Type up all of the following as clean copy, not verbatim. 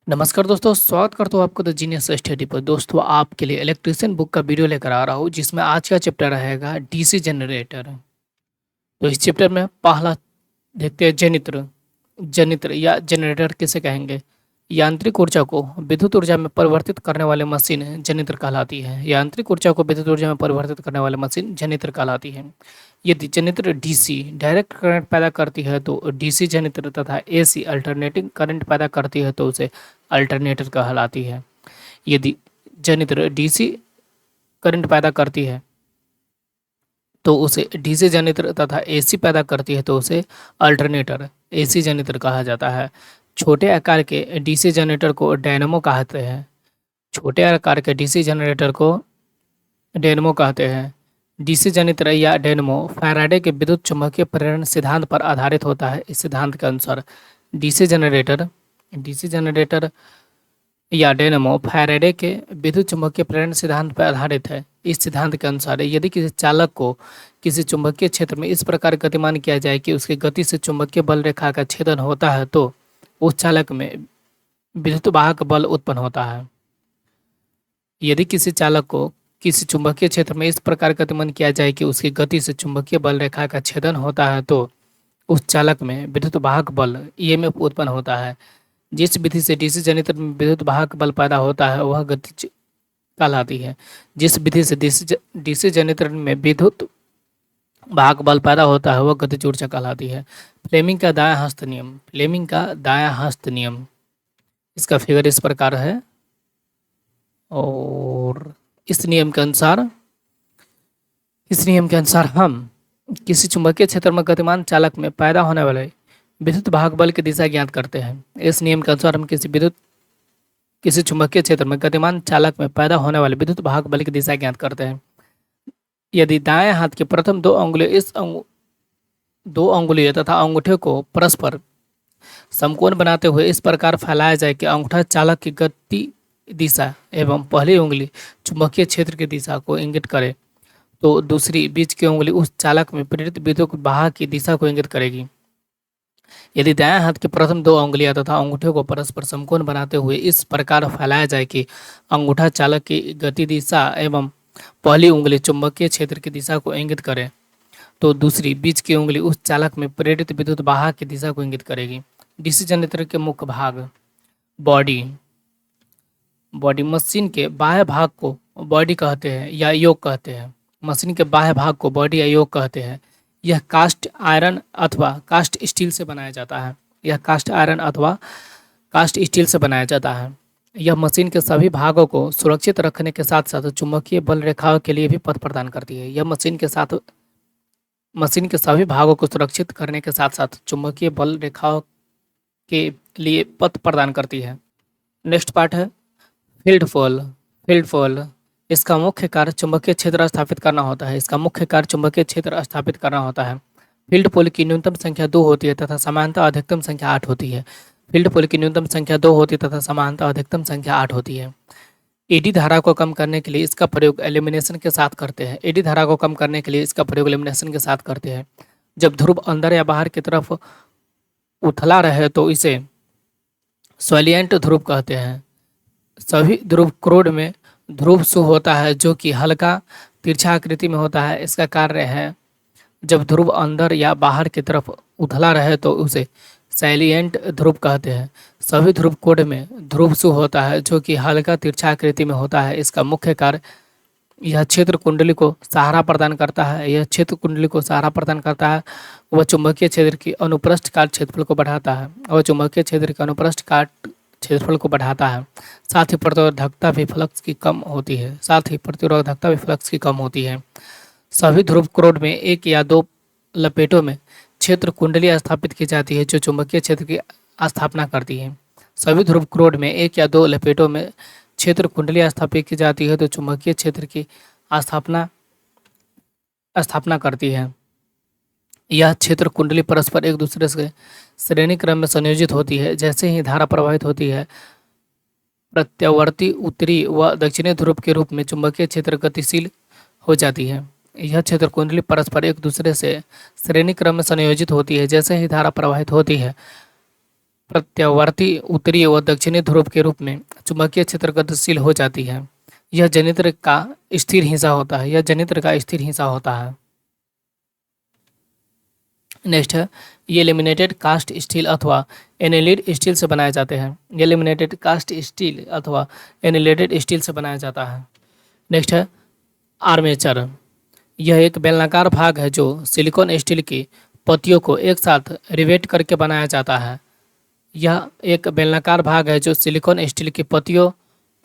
नमस्कार दोस्तों, स्वागत करता हूँ आपको द जीनियस स्टडी पर। दोस्तों, आपके लिए इलेक्ट्रिशियन बुक का वीडियो लेकर आ रहा हूँ, जिसमें आज का चैप्टर रहेगा डीसी जनरेटर। तो इस चैप्टर में पहला देखते हैं जनित्र। जनित्र या जनरेटर किसे कहेंगे? यांत्रिक ऊर्जा को विद्युत ऊर्जा में परिवर्तित करने वाली मशीन जनित्र कहलाती है। यांत्रिक ऊर्जा को विद्युत ऊर्जा में परिवर्तित करने वाली मशीन जनित्र कहलाती है। यदि जनित्र डीसी डायरेक्ट करंट पैदा करती है तो डीसी जनित्र, तथा एसी अल्टरनेटिंग करंट पैदा करती है तो उसे अल्टरनेटर कहलाती है। यदि जनित्र डीसी करंट पैदा करती है तो उसे डीसी जनित्र, तथा एसी पैदा करती है तो उसे अल्टरनेटर एसी जनित्र कहा जाता है। छोटे आकार के डीसी जनरेटर को डायनेमो कहते हैं। छोटे आकार के डीसी जनरेटर को डायनेमो कहते हैं। डीसी जनित्र या डायनेमो फैराडे के विद्युत चुम्बकीय प्रेरण सिद्धांत पर आधारित होता है। इस सिद्धांत के अनुसार डीसी जनरेटर या डायनेमो फैराडे के विद्युत चुम्बकीय प्रेरण सिद्धांत पर आधारित है। इस सिद्धांत के अनुसार यदि किसी चालक को किसी चुंबकीय क्षेत्र में इस प्रकार गतिमान किया जाए कि उसकी गति से चुंबकीय बल रेखा का छेदन होता है तो उस चालक में विद्युत वाहक बल उत्पन्न होता है। यदि किसी चालक को किसी चुंबकीय क्षेत्र में इस प्रकार गतिमान किया जाए कि उसकी गति से चुंबकीय बल रेखा का छेदन होता है तो उस चालक में विद्युत वाहक बल ईएमएफ उत्पन्न होता है। जिस विधि से डीसी जनित्र में विद्युत वाहक बल पैदा होता है वह गतिज कहलाती है। जिस विधि से डीसी जनित्र में विद्युत वाहक बल पैदा होता है वह गतिज ऊर्जा कहलाती है। फ्लेमिंग का दायां हस्त नियम, इसका फिगर इस प्रकार है। और इस नियम के अनुसार हम किसी चुंबकीय क्षेत्र में गतिमान चालक में पैदा होने वाले विद्युत वाहक बल की दिशा ज्ञात करते हैं। इस नियम के अनुसार हम किसी चुंबकीय क्षेत्र में गतिमान चालक में पैदा होने वाले विद्युत वाहक बल की दिशा ज्ञात करते हैं। यदि दाएं हाथ की प्रथम दो अंगुलियों तथा अंगूठे को परस्पर समकोण बनाते हुए इस प्रकार फैलाया जाए कि अंगूठा चालक की गति दिशा एवं पहली उंगली चुंबकीय क्षेत्र की दिशा को इंगित करे तो दूसरी बीच की उंगली उस चालक में प्रेरित विद्युत वाहक की दिशा को इंगित करेगी। यदि दाएं हाथ की प्रथम दो अंगुलियां तथा अंगूठे को परस्पर समकोण बनाते हुए इस प्रकार फैलाया जाए कि अंगूठा चालक की गति दिशा एवं पहली उंगली चुंबकीय क्षेत्र की दिशा को इंगित करे तो दूसरी बीच की उंगली उस चालक में प्रेरित विद्युत वाहक की दिशा को इंगित करेगी। डीसी जनरेटर के मुख्य भाग। बॉडी बॉडी मशीन के बाह्य भाग को बॉडी कहते हैं या योक कहते हैं। मशीन के बाह्य भाग को बॉडी या योक कहते हैं। यह कास्ट आयरन अथवा कास्ट स्टील से बनाया जाता है। यह मशीन के सभी भागों को सुरक्षित रखने के साथ साथ चुंबकीय बल रेखाओं के लिए भी पथ प्रदान करती है। यह मशीन के सभी भागों को सुरक्षित करने के साथ साथ चुंबकीय बल रेखाओं के लिए पथ प्रदान करती है। नेक्स्ट पार्ट है फील्ड फॉल। इसका मुख्य कार्य चुंबकीय क्षेत्र स्थापित करना होता है। फील्ड पोल की न्यूनतम संख्या 2 होती है तथा समानता अधिकतम संख्या 8 होती है। एडी धारा को कम करने के लिए इसका प्रयोग एल्यूमिनेशन के साथ करते हैं। जब ध्रुव अंदर या बाहर की तरफ उथला रहे तो इसे सॉलिएंट ध्रुव कहते हैं। सभी ध्रुव क्रोड में ध्रुव सु होता है जो कि हल्का तिरछा आकृति में होता है। इसका कार्य है जब ध्रुव अंदर या बाहर की तरफ उथला रहे तो उसे सैलिएंट ध्रुव कहते हैं। सभी ध्रुव कोड में ध्रुव सु होता है जो कि हल्का तिरछा आकृति में होता है। इसका मुख्य कार्य यह क्षेत्र कुंडली को सहारा प्रदान करता है। वह चुंबकीय क्षेत्र की अनुप्रस्थ काट क्षेत्रफल को बढ़ाता है। साथ ही प्रतिरोधकता भी फ्लक्स की कम होती है। सभी ध्रुव क्रोड में एक या दो लपेटों में क्षेत्र कुंडली स्थापित की जाती है जो चुंबकीय क्षेत्र की स्थापना करती है। चुंबकीय क्षेत्र की स्थापना करती है। यह क्षेत्र कुंडली परस्पर एक दूसरे से श्रेणी क्रम में संयोजित होती है। जैसे ही धारा प्रवाहित होती है, प्रत्यावर्ती उत्तरी व दक्षिणी ध्रुव के रूप में चुंबकीय क्षेत्र गतिशील हो जाती है। यह क्षेत्र कुंडली परस्पर एक दूसरे से श्रेणी क्रम में संयोजित होती है। जैसे ही धारा प्रवाहित होती है, प्रत्यावर्ती उत्तरी व दक्षिणी ध्रुव के रूप में चुंबकीय क्षेत्र गतिशील हो जाती है। यह जनित्र का स्थिर हिस्सा होता है। यह जनित्र का स्थिर हिस्सा होता है। नेक्स्ट है, ये लेमिनेटेड कास्ट स्टील अथवा एनिलिड स्टील से बनाए जाते हैं। ये लेमिनेटेड कास्ट स्टील अथवा एनिलेटेड स्टील से बनाया जाता है। नेक्स्ट है आर्मेचर। यह एक बेलनाकार भाग है जो सिलिकॉन स्टील की पत्तियों को एक साथ रिवेट करके बनाया जाता है। यह एक बेलनाकार भाग है जो सिलिकॉन स्टील की पत्तियों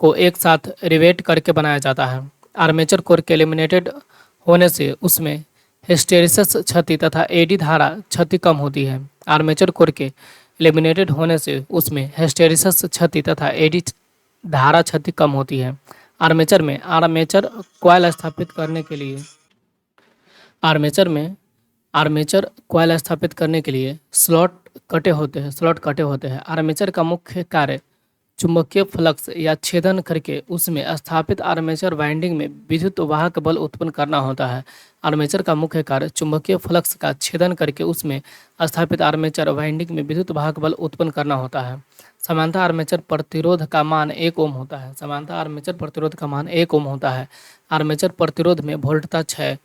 को एक साथ रिवेट करके बनाया जाता है। आर्मेचर कोर के लेमिनेटेड होने से उसमें हिस्टेरिसिस क्षति तथा एडी धारा क्षति कम होती है। आर्मेचर कोर के लेमिनेटेड होने से उसमें हिस्टेरिसिस क्षति तथा एडी धारा क्षति कम होती है। आर्मेचर में आर्मेचर कॉइल स्थापित करने के लिए स्लॉट कटे होते हैं। आर्मेचर का मुख्य कार्य चुंबकीय फ्लक्स या छेदन करके उसमें स्थापित आर्मेचर वाइंडिंग में विद्युत वाहक बल उत्पन्न करना होता है। आर्मेचर का मुख्य कार्य चुंबकीय फ्लक्स का छेदन करके उसमें स्थापित आर्मेचर वाइंडिंग में विद्युत वाहक बल उत्पन्न करना होता है। समानता आर्मेचर प्रतिरोध का मान 1 ओम होता है। समानता आर्मेचर प्रतिरोध का मान 1 ओम होता है। आर्मेचर प्रतिरोध में वोल्टता 6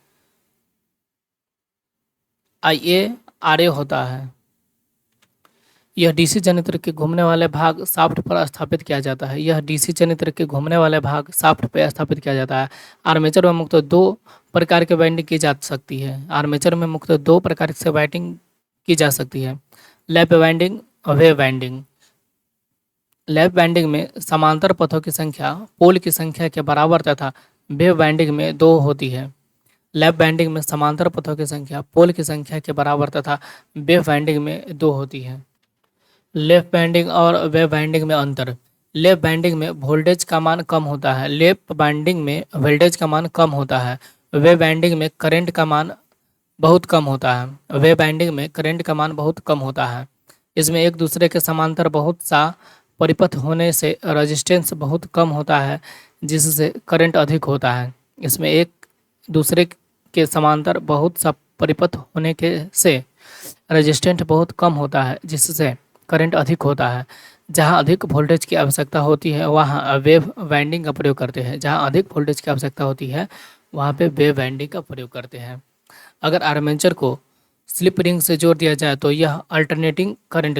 IA होता है। यह डीसी जनित्र के घूमने वाले भाग शाफ्ट पर स्थापित किया जाता है। आर्मेचर में मुख्यतः दो प्रकार की वाइंडिंग की जा सकती है। लैप वाइंडिंग और वेव वाइंडिंग। लैप वाइंडिंग में समांतर पथों की संख्या पोल की संख्या के बराबर तथा वेव वाइंडिंग में 2 होती है। लैप वाइंडिंग में समांतर पथों की संख्या पोल की संख्या के बराबर तथा वेव वाइंडिंग में 2 होती है। लैप वाइंडिंग और वेव वाइंडिंग में अंतर। लैप वाइंडिंग में वोल्टेज का मान कम होता है। वेव वाइंडिंग में करंट का मान बहुत कम होता है। इसमें एक दूसरे के समांतर बहुत सा परिपथ होने से रेजिस्टेंस बहुत कम होता है, जिससे करंट अधिक होता है। इसमें एक दूसरे के समांतर बहुत सा परिपथ होने के से रेजिस्टेंस बहुत कम होता है, जिससे करंट अधिक होता है। जहां अधिक वोल्टेज की आवश्यकता होती है वहां वेव वाइंडिंग का प्रयोग करते हैं। अगर आर्मेचर को स्लिप रिंग से जोड़ दिया जाए तो यह अल्टरनेटिंग करंट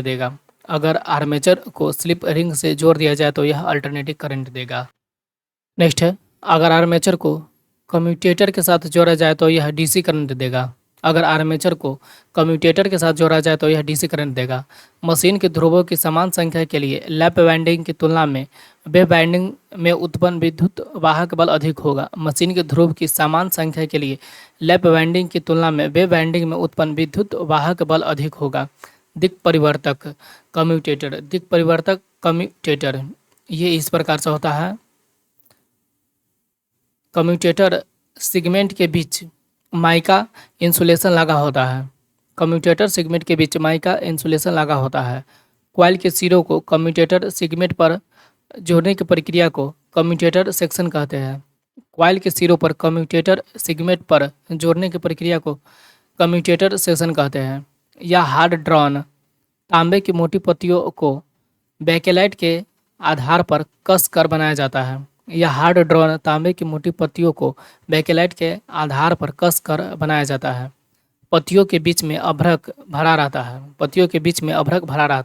देगा। नेक्स्ट है, अगर आर्मेचर को कम्यूटेटर के साथ जोड़ा जाए तो यह डीसी करंट देगा। मशीन के ध्रुवों की समान संख्या के लिए लैप वाइंडिंग की तुलना में वेव वाइंडिंग में उत्पन्न विद्युत वाहक बल अधिक होगा। मशीन के ध्रुव की समान संख्या के लिए लैप वाइंडिंग की तुलना में वेव वाइंडिंग में उत्पन्न विद्युत वाहक बल अधिक होगा। दिक् परिवर्तक कम्यूटेटर ये इस प्रकार से होता है। कम्यूटेटर सेगमेंट के बीच माइका इंसुलेशन लगा होता है। कॉइल के सिरों को कम्यूटेटर सेगमेंट पर जोड़ने की प्रक्रिया को कम्यूटेटर सेक्शन कहते हैं। या हार्ड ड्रॉन तांबे की मोटी पत्तियों को बेकेलाइट के आधार पर कस कर बनाया जाता है। पत्तियों के बीच में अभ्रक भरा रहता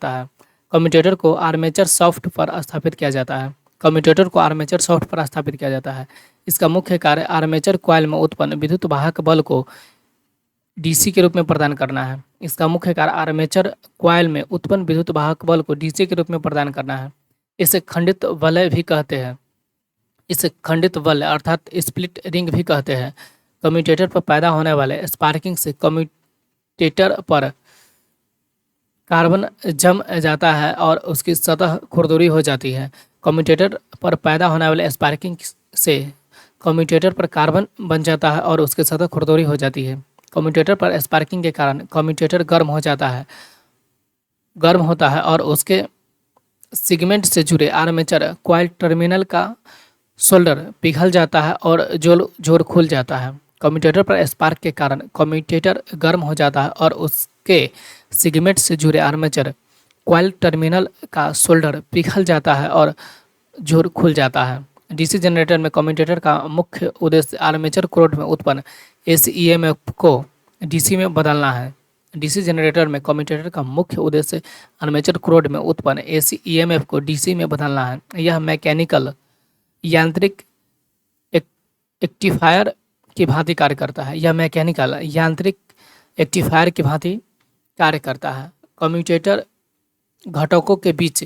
है। कम्यूटेटर को आर्मेचर शाफ्ट पर स्थापित किया जाता है। इसका मुख्य कार्य आर्मेचर कॉइल में उत्पन्न विद्युत वाहक बल को डीसी के रूप में प्रदान करना है। इसे खंडित वलय अर्थात स्प्लिट रिंग भी कहते हैं। कम्यूटेटर पर पैदा होने वाले स्पार्किंग से कम्यूटेटर पर कार्बन जम जाता है और उसकी सतह खुरदुरी हो जाती है। कम्यूटेटर पर पैदा होने वाले स्पार्किंग से कम्यूटेटर पर कार्बन बन जाता है और उसकी सतह खुरदुरी हो जाती है। कम्यूटेटर पर स्पार्किंग के कारण कम्यूटेटर गर्म होता है और उसके सेगमेंट से जुड़े आर्मेचर कॉइल टर्मिनल का शोल्डर पिघल जाता है और जोर खुल जाता है। कम्यूटेटर पर स्पार्क के कारण कम्यूटेटर गर्म हो जाता है और उसके सेगमेंट से जुड़े आर्मेचर कॉइल टर्मिनल का शोल्डर पिघल जाता है और जोर खुल जाता है। डीसी जनरेटर में कम्यूटेटर का मुख्य उद्देश्य आर्मेचर कोर में उत्पन्न एसी ईएमएफ को डीसी में बदलना है। डीसी जनरेटर में कम्यूटेटर का मुख्य उद्देश्य आर्मेचर कोर में उत्पन्न एसी ईएमएफ को डीसी में बदलना है। यह मैकेनिकल यांत्रिक एक्टिफायर की भांति कार्य करता है। यह मैकेनिकल यांत्रिक एक्टिफायर की भांति कार्य करता है। कम्यूटेटर घटकों के बीच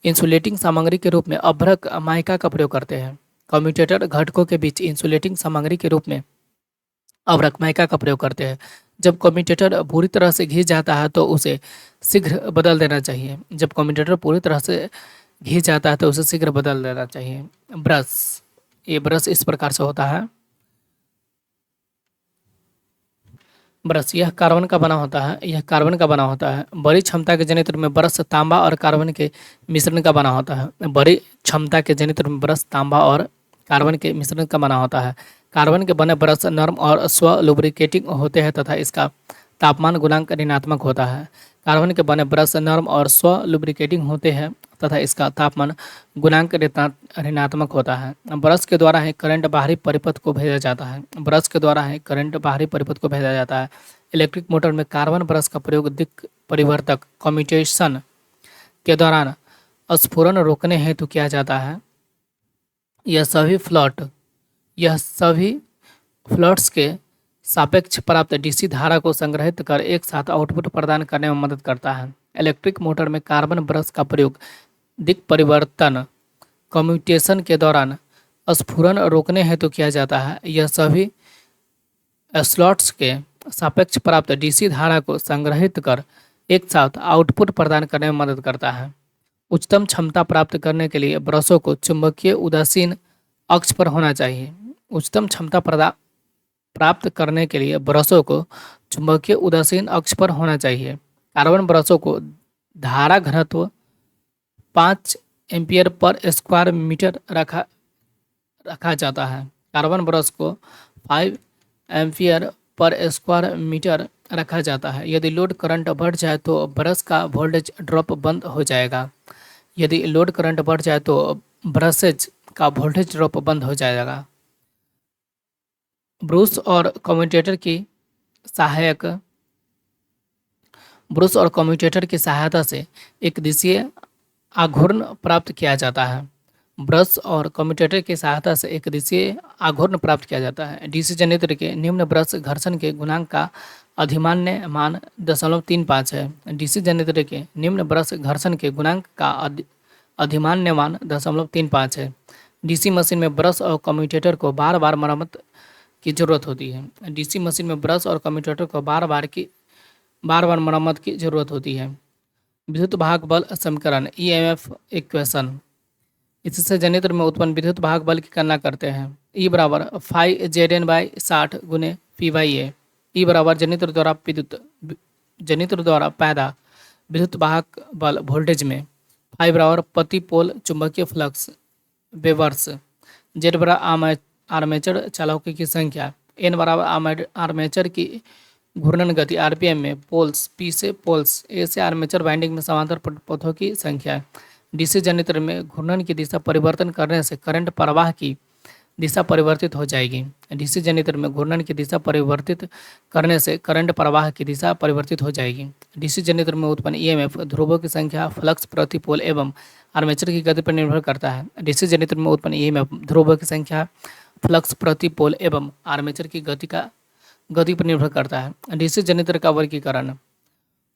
इंसुलेटिंग सामग्री के रूप में अभ्रक माइका का प्रयोग करते हैं। कम्यूटेटर घटकों के बीच इंसुलेटिंग सामग्री के रूप में अभ्रक माइका का प्रयोग करते हैं। जब कम्यूटेटर बुरी तरह से घिस जाता है तो उसे शीघ्र बदल देना चाहिए। जब कम्यूटेटर पूरी तरह से घिस जाता है तो उसे शीघ्र बदल देना चाहिए। ब्रश, ये ब्रश इस प्रकार से होता है। ब्रश यह कार्बन का बना होता है। यह कार्बन का बना होता है। बड़ी क्षमता के जनित्र में ब्रश तांबा और कार्बन के मिश्रण का बना होता है। बड़ी क्षमता के जनित्र में ब्रश तांबा और कार्बन के मिश्रण का बना होता है। कार्बन के बने ब्रश नर्म और स्व लुब्रिकेटिंग होते हैं तथा इसका तापमान गुणांक ऋणात्मक होता है। कार्बन के बने ब्रश नर्म और स्व लुब्रिकेटिंग होते हैं तथा इसका तापमान गुणांक ऋणात्मक होता है। ब्रश के द्वारा ही करंट बाहरी परिपथ को भेजा जाता है। ब्रश के द्वारा ही करंट बाहरी परिपथ को भेजा जाता है। इलेक्ट्रिक मोटर में कार्बन ब्रश का प्रयोग दिक् परिवर्तक कम्यूटेशन के दौरान स्फुरन रोकने हेतु किया जाता है। यह सभी फ्लड्स के सापेक्ष प्राप्त डीसी धारा को संग्रहित कर एक साथ आउटपुट प्रदान करने में मदद करता है। इलेक्ट्रिक मोटर में कार्बन ब्रश का प्रयोग दिक् परिवर्तन कम्यूटेशन के दौरान स्फुरन रोकने हेतु किया जाता है। यह सभी स्लॉट्स के सापेक्ष प्राप्त डीसी धारा को संग्रहित कर एक साथ आउटपुट प्रदान करने में मदद करता है। उच्चतम क्षमता प्राप्त करने के लिए ब्रशों को चुंबकीय उदासीन अक्ष पर होना चाहिए। उच्चतम क्षमता प्राप्त करने के लिए ब्रशों को चुंबकीय उदासीन अक्ष पर होना चाहिए। कार्बन ब्रशों को धारा घनत्व 5 एम्पियर पर स्क्वायर मीटर रखा जाता है। कार्बन ब्रश को 5 एम्पियर पर स्क्वायर मीटर रखा जाता है। यदि लोड करंट बढ़ जाए तो ब्रश का वोल्टेज ड्रॉप बंद हो जाएगा। यदि लोड करंट बढ़ जाए तो ब्रशेज का वोल्टेज ड्रॉप बंद हो जाएगा। ब्रश और कम्यूटेटर की सहायता से एक दिशीय आघूर्ण प्राप्त किया जाता है। ब्रश और कम्यूटेटर की सहायता से एक दिशीय आघूर्ण प्राप्त किया जाता है। डीसी जनरेटर के निम्न ब्रश घर्षण के गुणांक का अधिमान्य मान 0.35 है। डीसी जनरेटर के निम्न ब्रश घर्षण के गुणांक का अधिमान्य मान 0.35 है। डीसी मशीन में ब्रश और कम्यूटेटर को बार बार मरम्मत की जरूरत होती है। डीसी मशीन में ब्रश और कम्यूटेटर को बार बार मरम्मत की जरूरत होती है। विद्युत भाग बल समीकरण ईएमएफ इक्वेशन, इससे जनरेटर में उत्पन्न विद्युत भाग बल की गणना करते हैं। ई बराबर 5Zn/60 गुने P/A। ई बराबर जनरेटर द्वारा पैदा विद्युत भाग बल वोल्टेज में। फाई बराबर प्रति पोल चुंबकीय फ्लक्स वेबर्स। जेड बराबर आर्मेचर चालकों की संख्या। एन बराबर आर्मेचर की घूर्णन गति आरपीएम में। पोल्स पी से पोल्स ए से आर्मेचर वाइंडिंग में समांतर पथों की संख्या। डीसी जनरेटर में घूर्णन की दिशा परिवर्तन करने से करंट प्रवाह की दिशा परिवर्तित हो जाएगी। डीसी जनरेटर में घूर्णन की दिशा परिवर्तित करने से करंट प्रवाह की दिशा परिवर्तित हो जाएगी। डीसी जनरेटर में उत्पन्न ईएमएफ ध्रुवों की संख्या, फ्लक्स प्रति पोल एवं आर्मेचर की गति पर निर्भर करता है। डीसी जनरेटर में उत्पन्न ईएमएफ ध्रुवों की संख्या, फ्लक्स प्रति पोल एवं आर्मेचर की गति पर निर्भर करता है। डीसी जनरेटर का वर्गीकरण।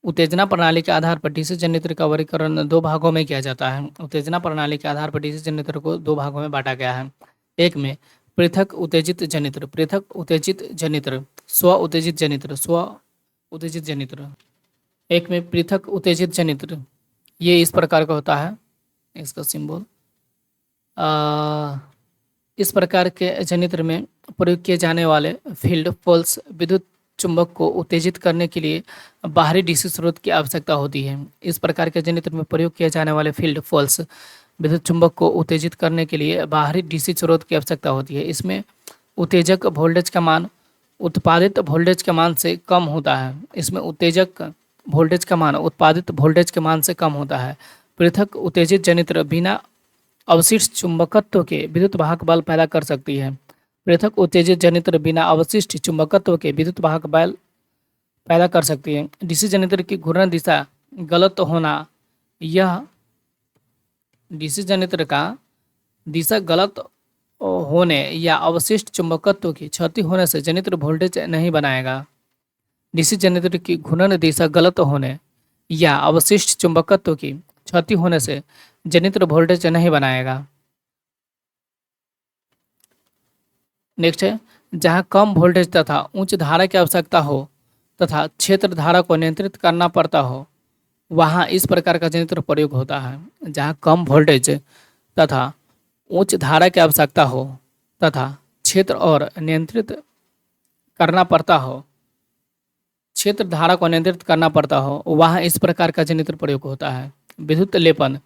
उत्तेजना प्रणाली के आधार पर डीसी जनरेटर का वर्गीकरण 2 भागों में किया जाता है। उत्तेजना प्रणाली के आधार पर डीसी जनरेटर को 2 भागों में बांटा गया है। एक में पृथक उत्तेजित जनित्र, स्व उत्तेजित जनित्र। एक में पृथक उत्तेजित जनित्र, ये इस प्रकार का होता है, इसका सिंबल। इस प्रकार के जनित्र में प्रयोग किए जाने वाले फील्ड पोल्स विद्युत चुंबक को उत्तेजित करने के लिए बाहरी डीसी स्रोत की आवश्यकता होती है। इस प्रकार के जनित्र में प्रयोग किए जाने वाले फील्ड पोल्स विद्युत चुंबक को उत्तेजित करने के लिए बाहरी डीसी स्रोत की आवश्यकता होती है। इसमें उत्तेजक वोल्टेज का मान उत्पादित वोल्टेज के मान से कम होता है। इसमें उत्तेजक वोल्टेज का मान उत्पादित वोल्टेज के मान से कम होता है। पृथक उत्तेजित जनित्र बिना अवशिष्ट चुंबकत्व के विद्युत वाहक बल पैदा कर सकती है। पृथक उत्तेजित जनित्र बिना अवशिष्ट चुंबकत्व के विद्युत वाहक बल पैदा कर सकती है। डीसी जनित्र की घूर्णन दिशा गलत होना, यह डीसी जनित्र का दिशा गलत होने या अवशिष्ट चुंबकत्व की क्षति होने से जनित्र वोल्टेज नहीं बनाएगा। डीसी जनित्र की घूर्णन दिशा गलत होने या अवशिष्ट चुंबकत्व की क्षति होने से जनित्र वोल्टेज नहीं बनाएगा। नेक्स्ट है, जहां कम वोल्टेज तथा उच्च धारा की आवश्यकता हो तथा क्षेत्र धारा को नियंत्रित करना पड़ता हो, वहां इस प्रकार का जनित्र प्रयोग होता है। जहां कम वोल्टेज तथा उच्च धारा की आवश्यकता हो तथा क्षेत्र और नियंत्रित करना पड़ता हो, क्षेत्र धारा को नियंत्रित करना पड़ता हो, वहां इस प्रकार का जनित्र प्रयोग होता है। विद्युत लेपन,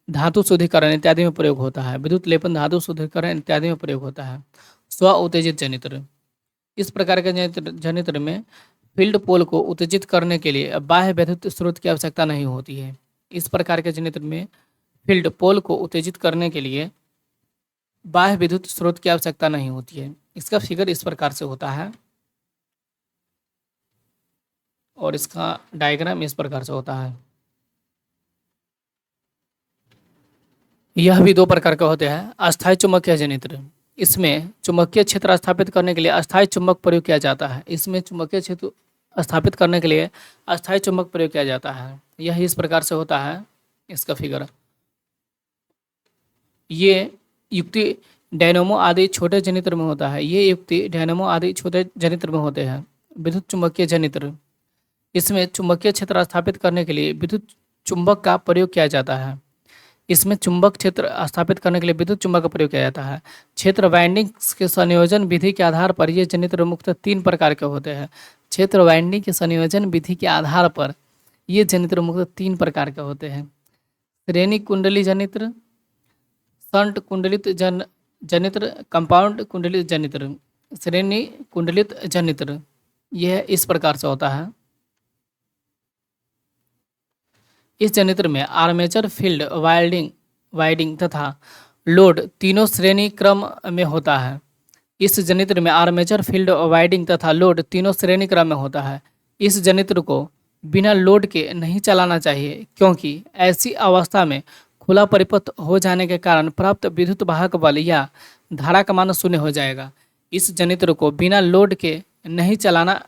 धातु शुद्धिकरण इत्यादि में प्रयोग होता है। विद्युत लेपन, धातु शुद्धिकरण इत्यादि में प्रयोग होता है। स्व उत्तेजित जनित्र, इस प्रकार के जनित्र में फील्ड पोल को उत्तेजित करने के लिए बाह्य विद्युत स्रोत की आवश्यकता नहीं होती है। इस प्रकार के जनित्र में फील्ड पोल को उत्तेजित करने के लिए बाह्य विद्युत स्रोत की आवश्यकता नहीं होती है। इसका फिगर इस प्रकार से होता है और इसका डायग्राम इस प्रकार से होता है। यह भी दो प्रकार के होते हैं। अस्थायी चुंबकीय जनित्र, इसमें चुंबकीय क्षेत्र स्थापित करने के लिए अस्थायी चुंबक प्रयोग किया जाता है। इसमें चुंबकीय क्षेत्र स्थापित करने के लिए अस्थायी चुंबक प्रयोग किया जाता है। यह इस प्रकार से होता है, इसका फिगर। ये युक्ति डायनेमो आदि छोटे जनित्र में होता है। ये युक्ति डायनेमो आदि छोटे जनित्र में होते हैं। विद्युत चुंबकीय जनित्र, इसमें चुंबकीय क्षेत्र स्थापित करने के लिए विद्युत चुंबक का प्रयोग किया जाता है। इसमें चुंबक क्षेत्र स्थापित करने के लिए विद्युत चुंबक का प्रयोग किया जाता है। क्षेत्र वाइंडिंग्स के संयोजन विधि के आधार पर ये जनित्र मुख्यतः 3 प्रकार के होते हैं। क्षेत्र वाइंडिंग के संयोजन विधि के आधार पर ये जनित्र मुख्यतः 3 प्रकार के होते हैं। श्रेणी कुंडली जनित्र, शंट कुंडलित जनित्र, कंपाउंड कुंडलित जनित्र। श्रेणी कुंडलित जनित्र यह इस प्रकार से होता है। इस जनित्र में आर्मेचर, फील्ड वाइंडिंग तथा लोड तीनों श्रेणी क्रम में होता है। इस जनित्र में आर्मेचर, फील्ड वाइंडिंग तथा लोड तीनों श्रेणी क्रम में होता है। इस जनित्र को बिना लोड के नहीं चलाना चाहिए, क्योंकि ऐसी अवस्था में खुला परिपथ हो जाने के कारण प्राप्त विद्युत वाहक बल या धारा का मान शून्य हो जाएगा। इस जनित्र को बिना लोड के नहीं चलाना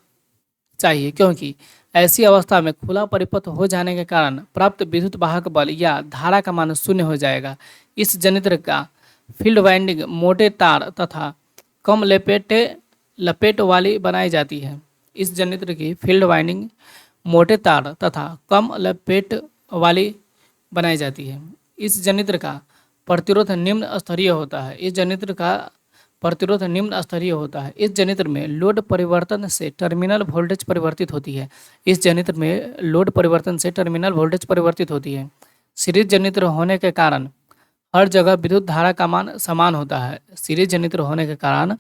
चाहिए, क्योंकि ऐसी अवस्था में खुला परिपथ हो जाने के कारण प्राप्त विद्युत वाहक बल या धारा का मान शून्य हो जाएगा। इस जनित्र का फील्ड वाइंडिंग मोटे तार तथा कम लपेट वाली बनाई जाती है। इस जनित्र की फील्ड वाइंडिंग मोटे तार तथा कम लपेट वाली बनाई जाती है। इस जनित्र का प्रतिरोध निम्न स्तरीय होता है। इस जनित्र का प्रतिरोध निम्न स्तरीय होता है। इस जनित्र में लोड परिवर्तन से टर्मिनल वोल्टेज परिवर्तित होती है। इस जनित्र में लोड परिवर्तन से टर्मिनल वोल्टेज परिवर्तित होती है। सीरीज जनित्र होने के कारण हर जगह विद्युत धारा का मान समान होता है। सीरीज जनित्र होने के कारण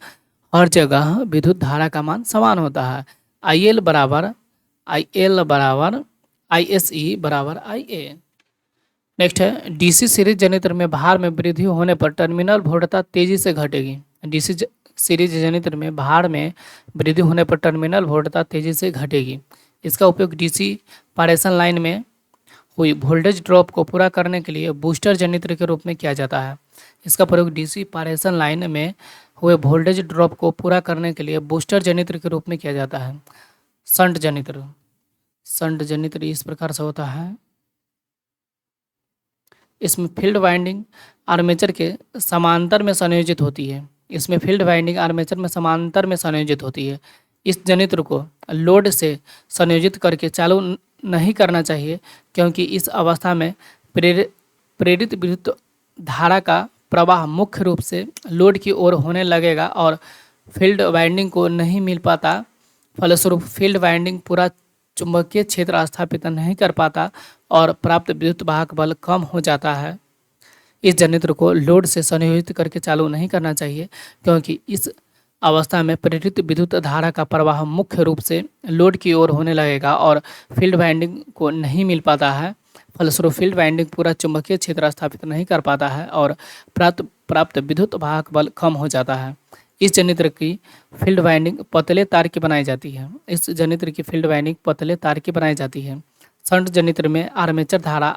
हर जगह विद्युत धारा का मान समान होता है। IL बराबर ISE बराबर IA। नेक्स्ट है, डीसी सीरीज जनित्र में भार में वृद्धि होने पर टर्मिनल वोल्टता तेजी से घटेगी। डीसी सीरीज जनित्र में भार में वृद्धि होने पर टर्मिनल वोल्टता तेजी से घटेगी। इसका उपयोग डीसी पारेषण लाइन में हुई वोल्टेज ड्रॉप को पूरा करने के लिए बूस्टर जनित्र के रूप में किया जाता है। इसका प्रयोग डीसी पारेषण लाइन में हुए वोल्टेज ड्रॉप को पूरा करने के लिए बूस्टर जनित्र के रूप में किया जाता है। शंट जनित्र इस प्रकार से होता है। इसमें फील्ड वाइंडिंग आर्मेचर के समांतर में संयोजित होती है। इसमें फील्ड वाइंडिंग आर्मेचर में समांतर में संयोजित होती है। इस जनित्र को लोड से संयोजित करके चालू नहीं करना चाहिए, क्योंकि इस अवस्था में प्रेरित विद्युत धारा का प्रवाह मुख्य रूप से लोड की ओर होने लगेगा और फील्ड वाइंडिंग को नहीं मिल पाता। फलस्वरूप फील्ड वाइंडिंग पूरा चुंबकीय क्षेत्र स्थापित नहीं कर पाता और प्राप्त विद्युत वाहक बल कम हो जाता है। इस जनित्र को लोड से संयोजित करके चालू नहीं करना चाहिए, क्योंकि इस अवस्था में प्रेरित विद्युत धारा का प्रवाह मुख्य रूप से लोड की ओर होने लगेगा और फील्ड वाइंडिंग को नहीं मिल पाता है। फलस्वरूप फील्ड वाइंडिंग पूरा चुंबकीय क्षेत्र स्थापित नहीं कर पाता है और प्राप्त विद्युत वाहक बल कम हो जाता है। इस जनरेटर की फील्ड वाइंडिंग पतले तार की बनाई जाती है। इस जनरेटर की फील्ड वाइंडिंग पतले तार की बनाई जाती है। शंट जनरेटर में आर्मेचर धारा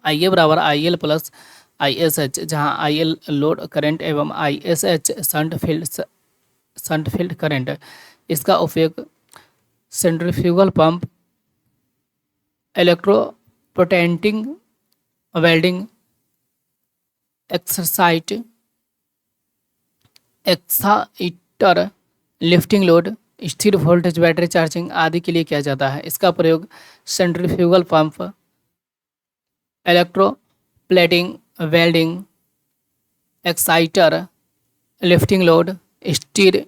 IA बराबर IL प्लस ISH, जहां IL लोड करंट एवं ISH शंट फील्ड करंट। इसका उपयोग centrifugal pump, electroplating, welding, exciter, lifting load, स्थिर वोल्टेज बैटरी चार्जिंग आदि के लिए किया जाता है। इसका प्रयोग centrifugal pump, electroplating, welding, exciter, lifting load, स्थिर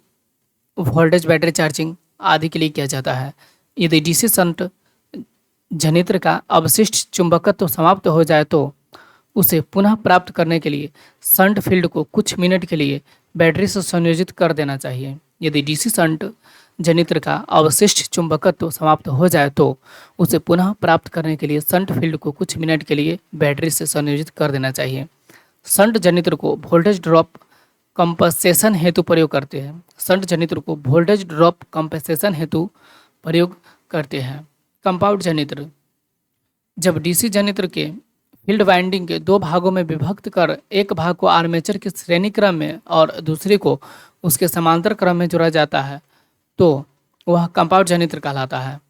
वोल्टेज बैटरी चार्जिंग आदि के लिए किया जाता है। यदि डीसी शंट जनरेटर का अवशिष्ट चुंबकत्व समाप्त हो जाए तो उसे पुनः प्राप्त करने के लिए शंट फील्ड को कुछ मिनट के लिए बैटरी से संयोजित कर देना चाहिए। यदि डीसी शंट जनरेटर का अवशिष्ट चुंबकत्व समाप्त हो जाए तो उसे पुनः प्राप्त करने के लिए शंट फील्ड को कुछ मिनट के लिए बैटरी से संयोजित कर देना चाहिए। शंट जनरेटर को वोल्टेज ड्रॉप कंपनसेशन हेतु प्रयोग करते हैं। शंट जनरेटर को वोल्टेज ड्रॉप कंपनसेशन हेतु प्रयोग करते हैं। कंपाउंड जनरेटर, जब डीसी जनरेटर के फील्ड वाइंडिंग के दो भागों में विभक्त कर एक भाग को आर्मेचर के श्रेणी क्रम में और दूसरे को उसके समांतर क्रम में जोड़ा जाता है तो वह कंपाउंड जनरेटर कहलाता है।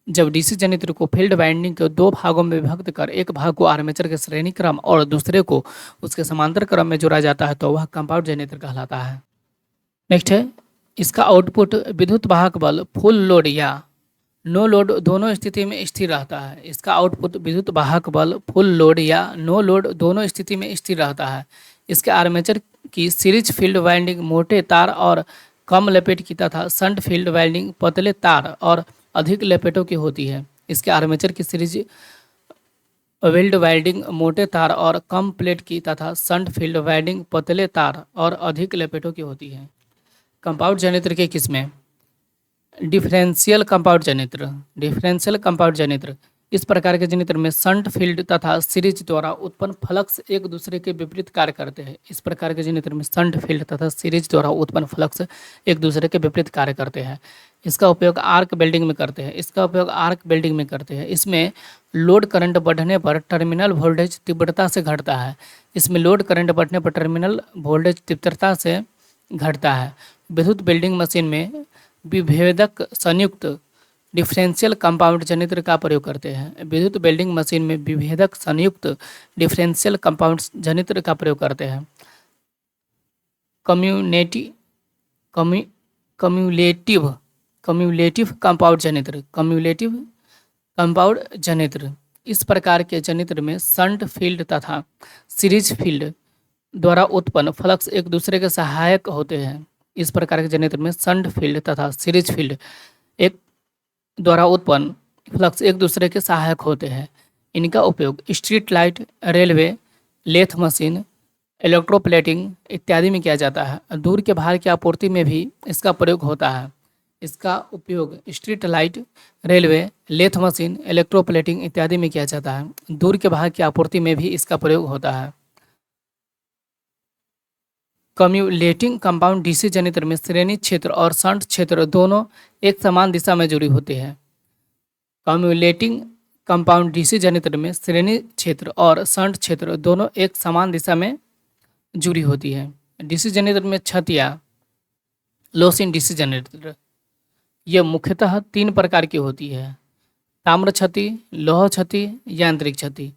जब डीसी जनरेटर को फील्ड वाइंडिंग के दो भागों में विभक्त कर एक भाग को आर्मेचर के श्रेणी क्रम और दूसरे को उसके समांतर क्रम में जोड़ा जाता है तो वह कंपाउंड जनरेटर कहलाता है। नेक्स्ट है, इसका आउटपुट विद्युत वाहक बल फुल लोड या नो लोड दोनों स्थिति में स्थिर रहता है। इसका आउटपुट विद्युत वाहक बल फुल लोड या नो लोड दोनों स्थिति में स्थिर रहता है। इसके आर्मेचर की सीरीज फील्ड वाइंडिंग मोटे तार और कम लपेट की तथा शंट फील्ड वाइंडिंग पतले तार और अधिक लपेटों की होती है। इसके आर्मेचर की सीरीज फील्ड वाइंडिंग मोटे तार और कम प्लेट की तथा शंट फील्ड वाइंडिंग पतले तार और अधिक लपेटों की होती है। कंपाउंड जनरेटर की किस्में। Differential compound generator. Differential compound generator इस प्रकार के जनरेटर में शंट फील्ड तथा सीरीज द्वारा उत्पन्न फ्लक्स एक दूसरे के विपरीत कार्य करते हैं। इस प्रकार के जनरेटर में शंट फील्ड तथा सीरीज द्वारा उत्पन्न फ्लक्स एक दूसरे के विपरीत कार्य करते हैं। इसका उपयोग आर्क वेल्डिंग में करते हैं। इसमें लोड करंट बढ़ने पर टर्मिनल वोल्टेज तीव्रता से घटता है। विद्युत वेल्डिंग मशीन में विभेदक संयुक्त डिफरेंशियल कंपाउंड जनरेटर का प्रयोग करते हैं। विद्युत वेल्डिंग मशीन में विभेदक संयुक्त डिफरेंशियल कंपाउंड जनरेटर का प्रयोग करते हैं। कम्युलेटिव कंपाउंड जनरेटर इस प्रकार के जनरेटर में शंट फील्ड तथा सीरीज फील्ड द्वारा उत्पन्न फ्लक्स एक दूसरे के सहायक होते हैं। इस प्रकार के जनरेटर में शंट फील्ड तथा सीरीज फील्ड एक द्वारा उत्पन्न फ्लक्स एक दूसरे के सहायक होते हैं। इनका उपयोग street light, railway, lathe machine, electroplating इत्यादि में किया जाता है। दूर के भार की आपूर्ति में भी इसका प्रयोग होता है। इसका उपयोग street light, railway, lathe machine, electroplating इत्यादि में किया जाता है। दूर के भार की आपूर्ति में भी इसका प्रयोग होता है। कम्युलेटिंग कंपाउंड डीसी जनरेटर में श्रेणी क्षेत्र और शंट क्षेत्र दोनों एक समान दिशा में जुड़ी होती है। कम्युलेटिंग कंपाउंड डीसी जनरेटर में श्रेणी क्षेत्र और शंट क्षेत्र दोनों एक समान दिशा में जुड़ी होती है। डीसी जनरेटर में क्षतियाँ। लॉस इन डीसी जनरेटर यह मुख्यतः 3 प्रकार की होती है। ताम्र क्षति, लौह क्षति, यांत्रिक क्षति।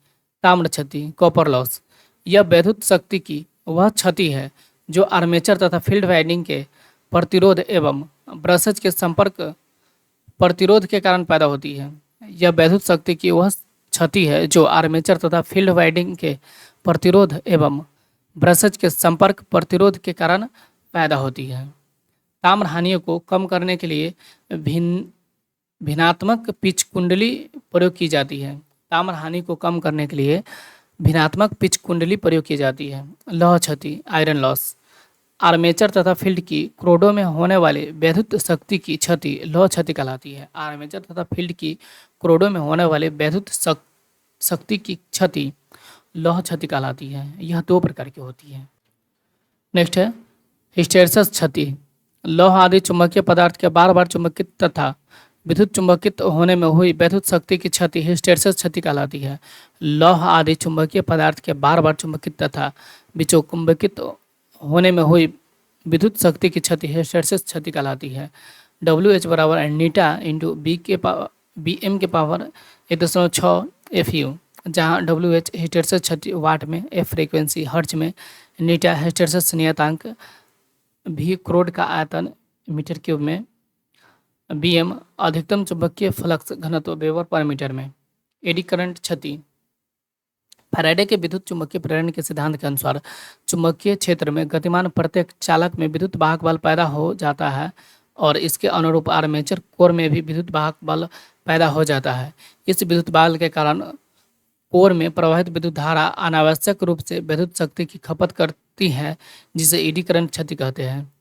ताम्र क्षति, कॉपर लॉस, यह विद्युत शक्ति की वह क्षति है जो आर्मेचर तथा फील्ड वाइंडिंग के प्रतिरोध एवं ब्रशेज के संपर्क प्रतिरोध के कारण पैदा होती है। यह विद्युत शक्ति की वह क्षति है जो आर्मेचर तथा फील्ड वाइंडिंग के प्रतिरोध एवं ब्रशेज के संपर्क प्रतिरोध के कारण पैदा होती है। ताम्र हानियों को कम करने के लिए भिन्नात्मक पिच कुंडली प्रयोग की जाती है। ताम्र हानि को कम करने के लिए भिन्नात्मक पिच कुंडली प्रयोग की जाती है। लौह क्षति, आयरन लॉस, आर्मेचर तथा फील्ड की क्रोडों में होने वाले वैद्युत शक्ति की क्षति लौह क्षति कहलाती है। आर्मेचर तथा फील्ड की क्रोडों में होने वाले वैद्युत शक्ति की क्षति लौह क्षति कहलाती है। यह दो प्रकार की होती है। नेक्स्ट है हिस्टेरेसिस क्षति। लौह आदि चुंबकीय पदार्थ के बार बार चुंबकित तथा विद्युत चुंबकित होने में हुई वैद्युत शक्ति की क्षति हिस्टेरेसिस क्षति कहलाती है। लौह आदि चुंबकीय पदार्थ के बार बार चुंबकित तथा विचुंबकित होने में हुई विद्युत शक्ति की क्षति हिस्टेरेसिस क्षति कहलाती है। WH बराबर नीटा इंटू BM के पावर 1.6 FU, जहाँ WH हिस्टेरेसिस क्षति वाट में, F फ्रीक्वेंसी हर्ट्ज में, नीटा हिस्टेरेसिस नियतांक, V क्रोड का आयतन मीटर क्यूब में, BM अधिकतम चुंबकीय फ्लक्स घनत्व वेबर पर मीटर में। एडी करंट क्षति। फैराडे के विद्युत चुंबकीय प्रेरण के सिद्धांत के अनुसार चुंबकीय क्षेत्र में गतिमान प्रत्येक चालक में विद्युत वाहक बल पैदा हो जाता है और इसके अनुरूप आर्मेचर कोर में भी विद्युत वाहक बल पैदा हो जाता है। इस विद्युत बल के कारण कोर में प्रवाहित विद्युत धारा अनावश्यक रूप से विद्युत शक्ति की खपत करती है, जिसे एडी करंट क्षति कहते हैं।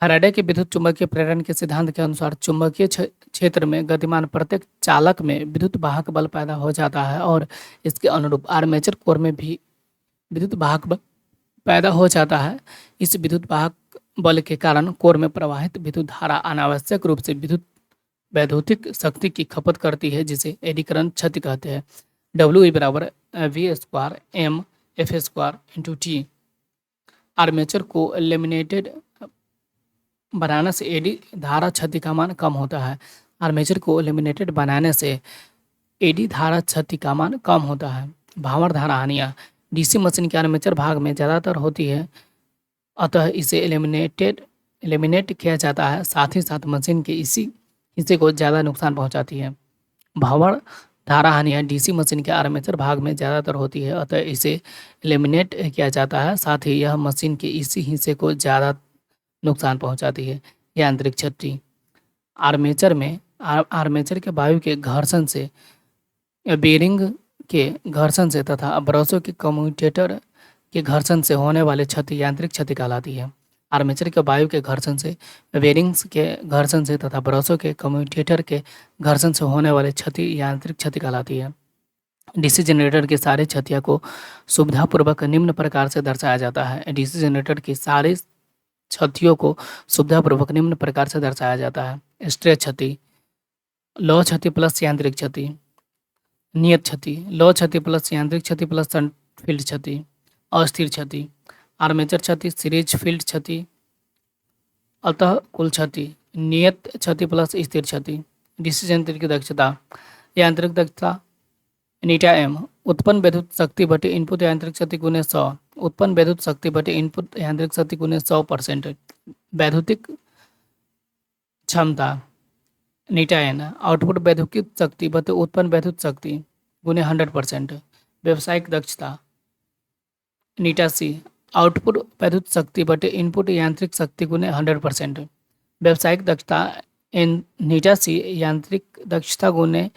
फैराडे के विद्युत चुंबकीय प्रेरण के सिद्धांत के अनुसार चुंबकीय क्षेत्र में गतिमान प्रत्येक चालक में विद्युत वाहक बल पैदा हो जाता है और इसके अनुरूप आर्मेचर कोर में भी विद्युत वाहक बल पैदा हो जाता है। इस विद्युत वाहक बल के कारण कोर में प्रवाहित विद्युत धारा अनावश्यक रूप से वैद्युतिक शक्ति की खपत करती है, जिसे एडी करंट क्षति कहते हैं। W बराबर V² M F² into T। Armature को लेमिनेटेड बनाने से एडी धारा क्षति का मान कम होता है। आर्मेचर को लेमिनेटेड बनाने से एडी धारा क्षति का मान कम होता है। भावर धारा हानियाँ। डीसी मशीन के आर्मेचर भाग में ज़्यादातर होती है, अतः इसे एलिमिनेट किया जाता है, साथ ही साथ मशीन के इसी हिस्से को ज़्यादा नुकसान पहुंचाती है। भावर धारा हानियाँ डीसी मशीन के आर्मेचर भाग में ज़्यादातर होती है, अतः इसे एलिमिनेट किया जाता है, साथ ही यह मशीन के इसी हिस्से को ज़्यादा नुकसान पहुंचाती है। यांत्रिक क्षति। आर्मेचर के वायु के घर्षण से, बेरिंग के घर्षण से तथा ब्रशों के कम्यूटेटर के घर्षण से होने वाली क्षति यांत्रिक क्षति कहलाती है। आर्मेचर के वायु के घर्षण से, बेरिंग्स के घर्षण से तथा ब्रशों के कम्यूटेटर के घर्षण से होने वाली क्षति यांत्रिक क्षति कहलाती है। डीसी जनरेटर की सारी क्षतियों को सुविधापूर्वक निम्न प्रकार से दर्शाया जाता है। डीसी जनरेटर की सारी क्षतियों को सुविधापूर्वक निम्न प्रकार से दर्शाया जाता है। स्ट्रेस क्षति। लौह क्षति प्लस यांत्रिक क्षति। नियत क्षति। लौह क्षति प्लस यांत्रिक क्षति प्लस फील्ड क्षति। अस्थिर क्षति। आर्मेचर क्षति, सीरीज फील्ड क्षति, अतः कुल क्षति। नियत क्षति प्लस स्थिर क्षति। डीसी जनरेटर की दक्षता। यांत्रिक दक्षता नीटा M उत्पन्न विद्युत शक्ति बटे इनपुट यांत्रिक शक्ति गुने 100। उत्पन्न विद्युत शक्ति बटे इनपुट यांत्रिक शक्ति गुने 100%। वैद्युतिक क्षमता नीटा N आउटपुट वैद्युतिक शक्ति बटे उत्पन्न वैद्युत शक्ति गुने 100%। व्यावसायिक दक्षता नीटा C आउटपुट वैद्युत शक्ति बटे इनपुट यांत्रिक शक्ति गुने 100%। व्यावसायिक दक्षता नीटा C यांत्रिक दक्षता गुने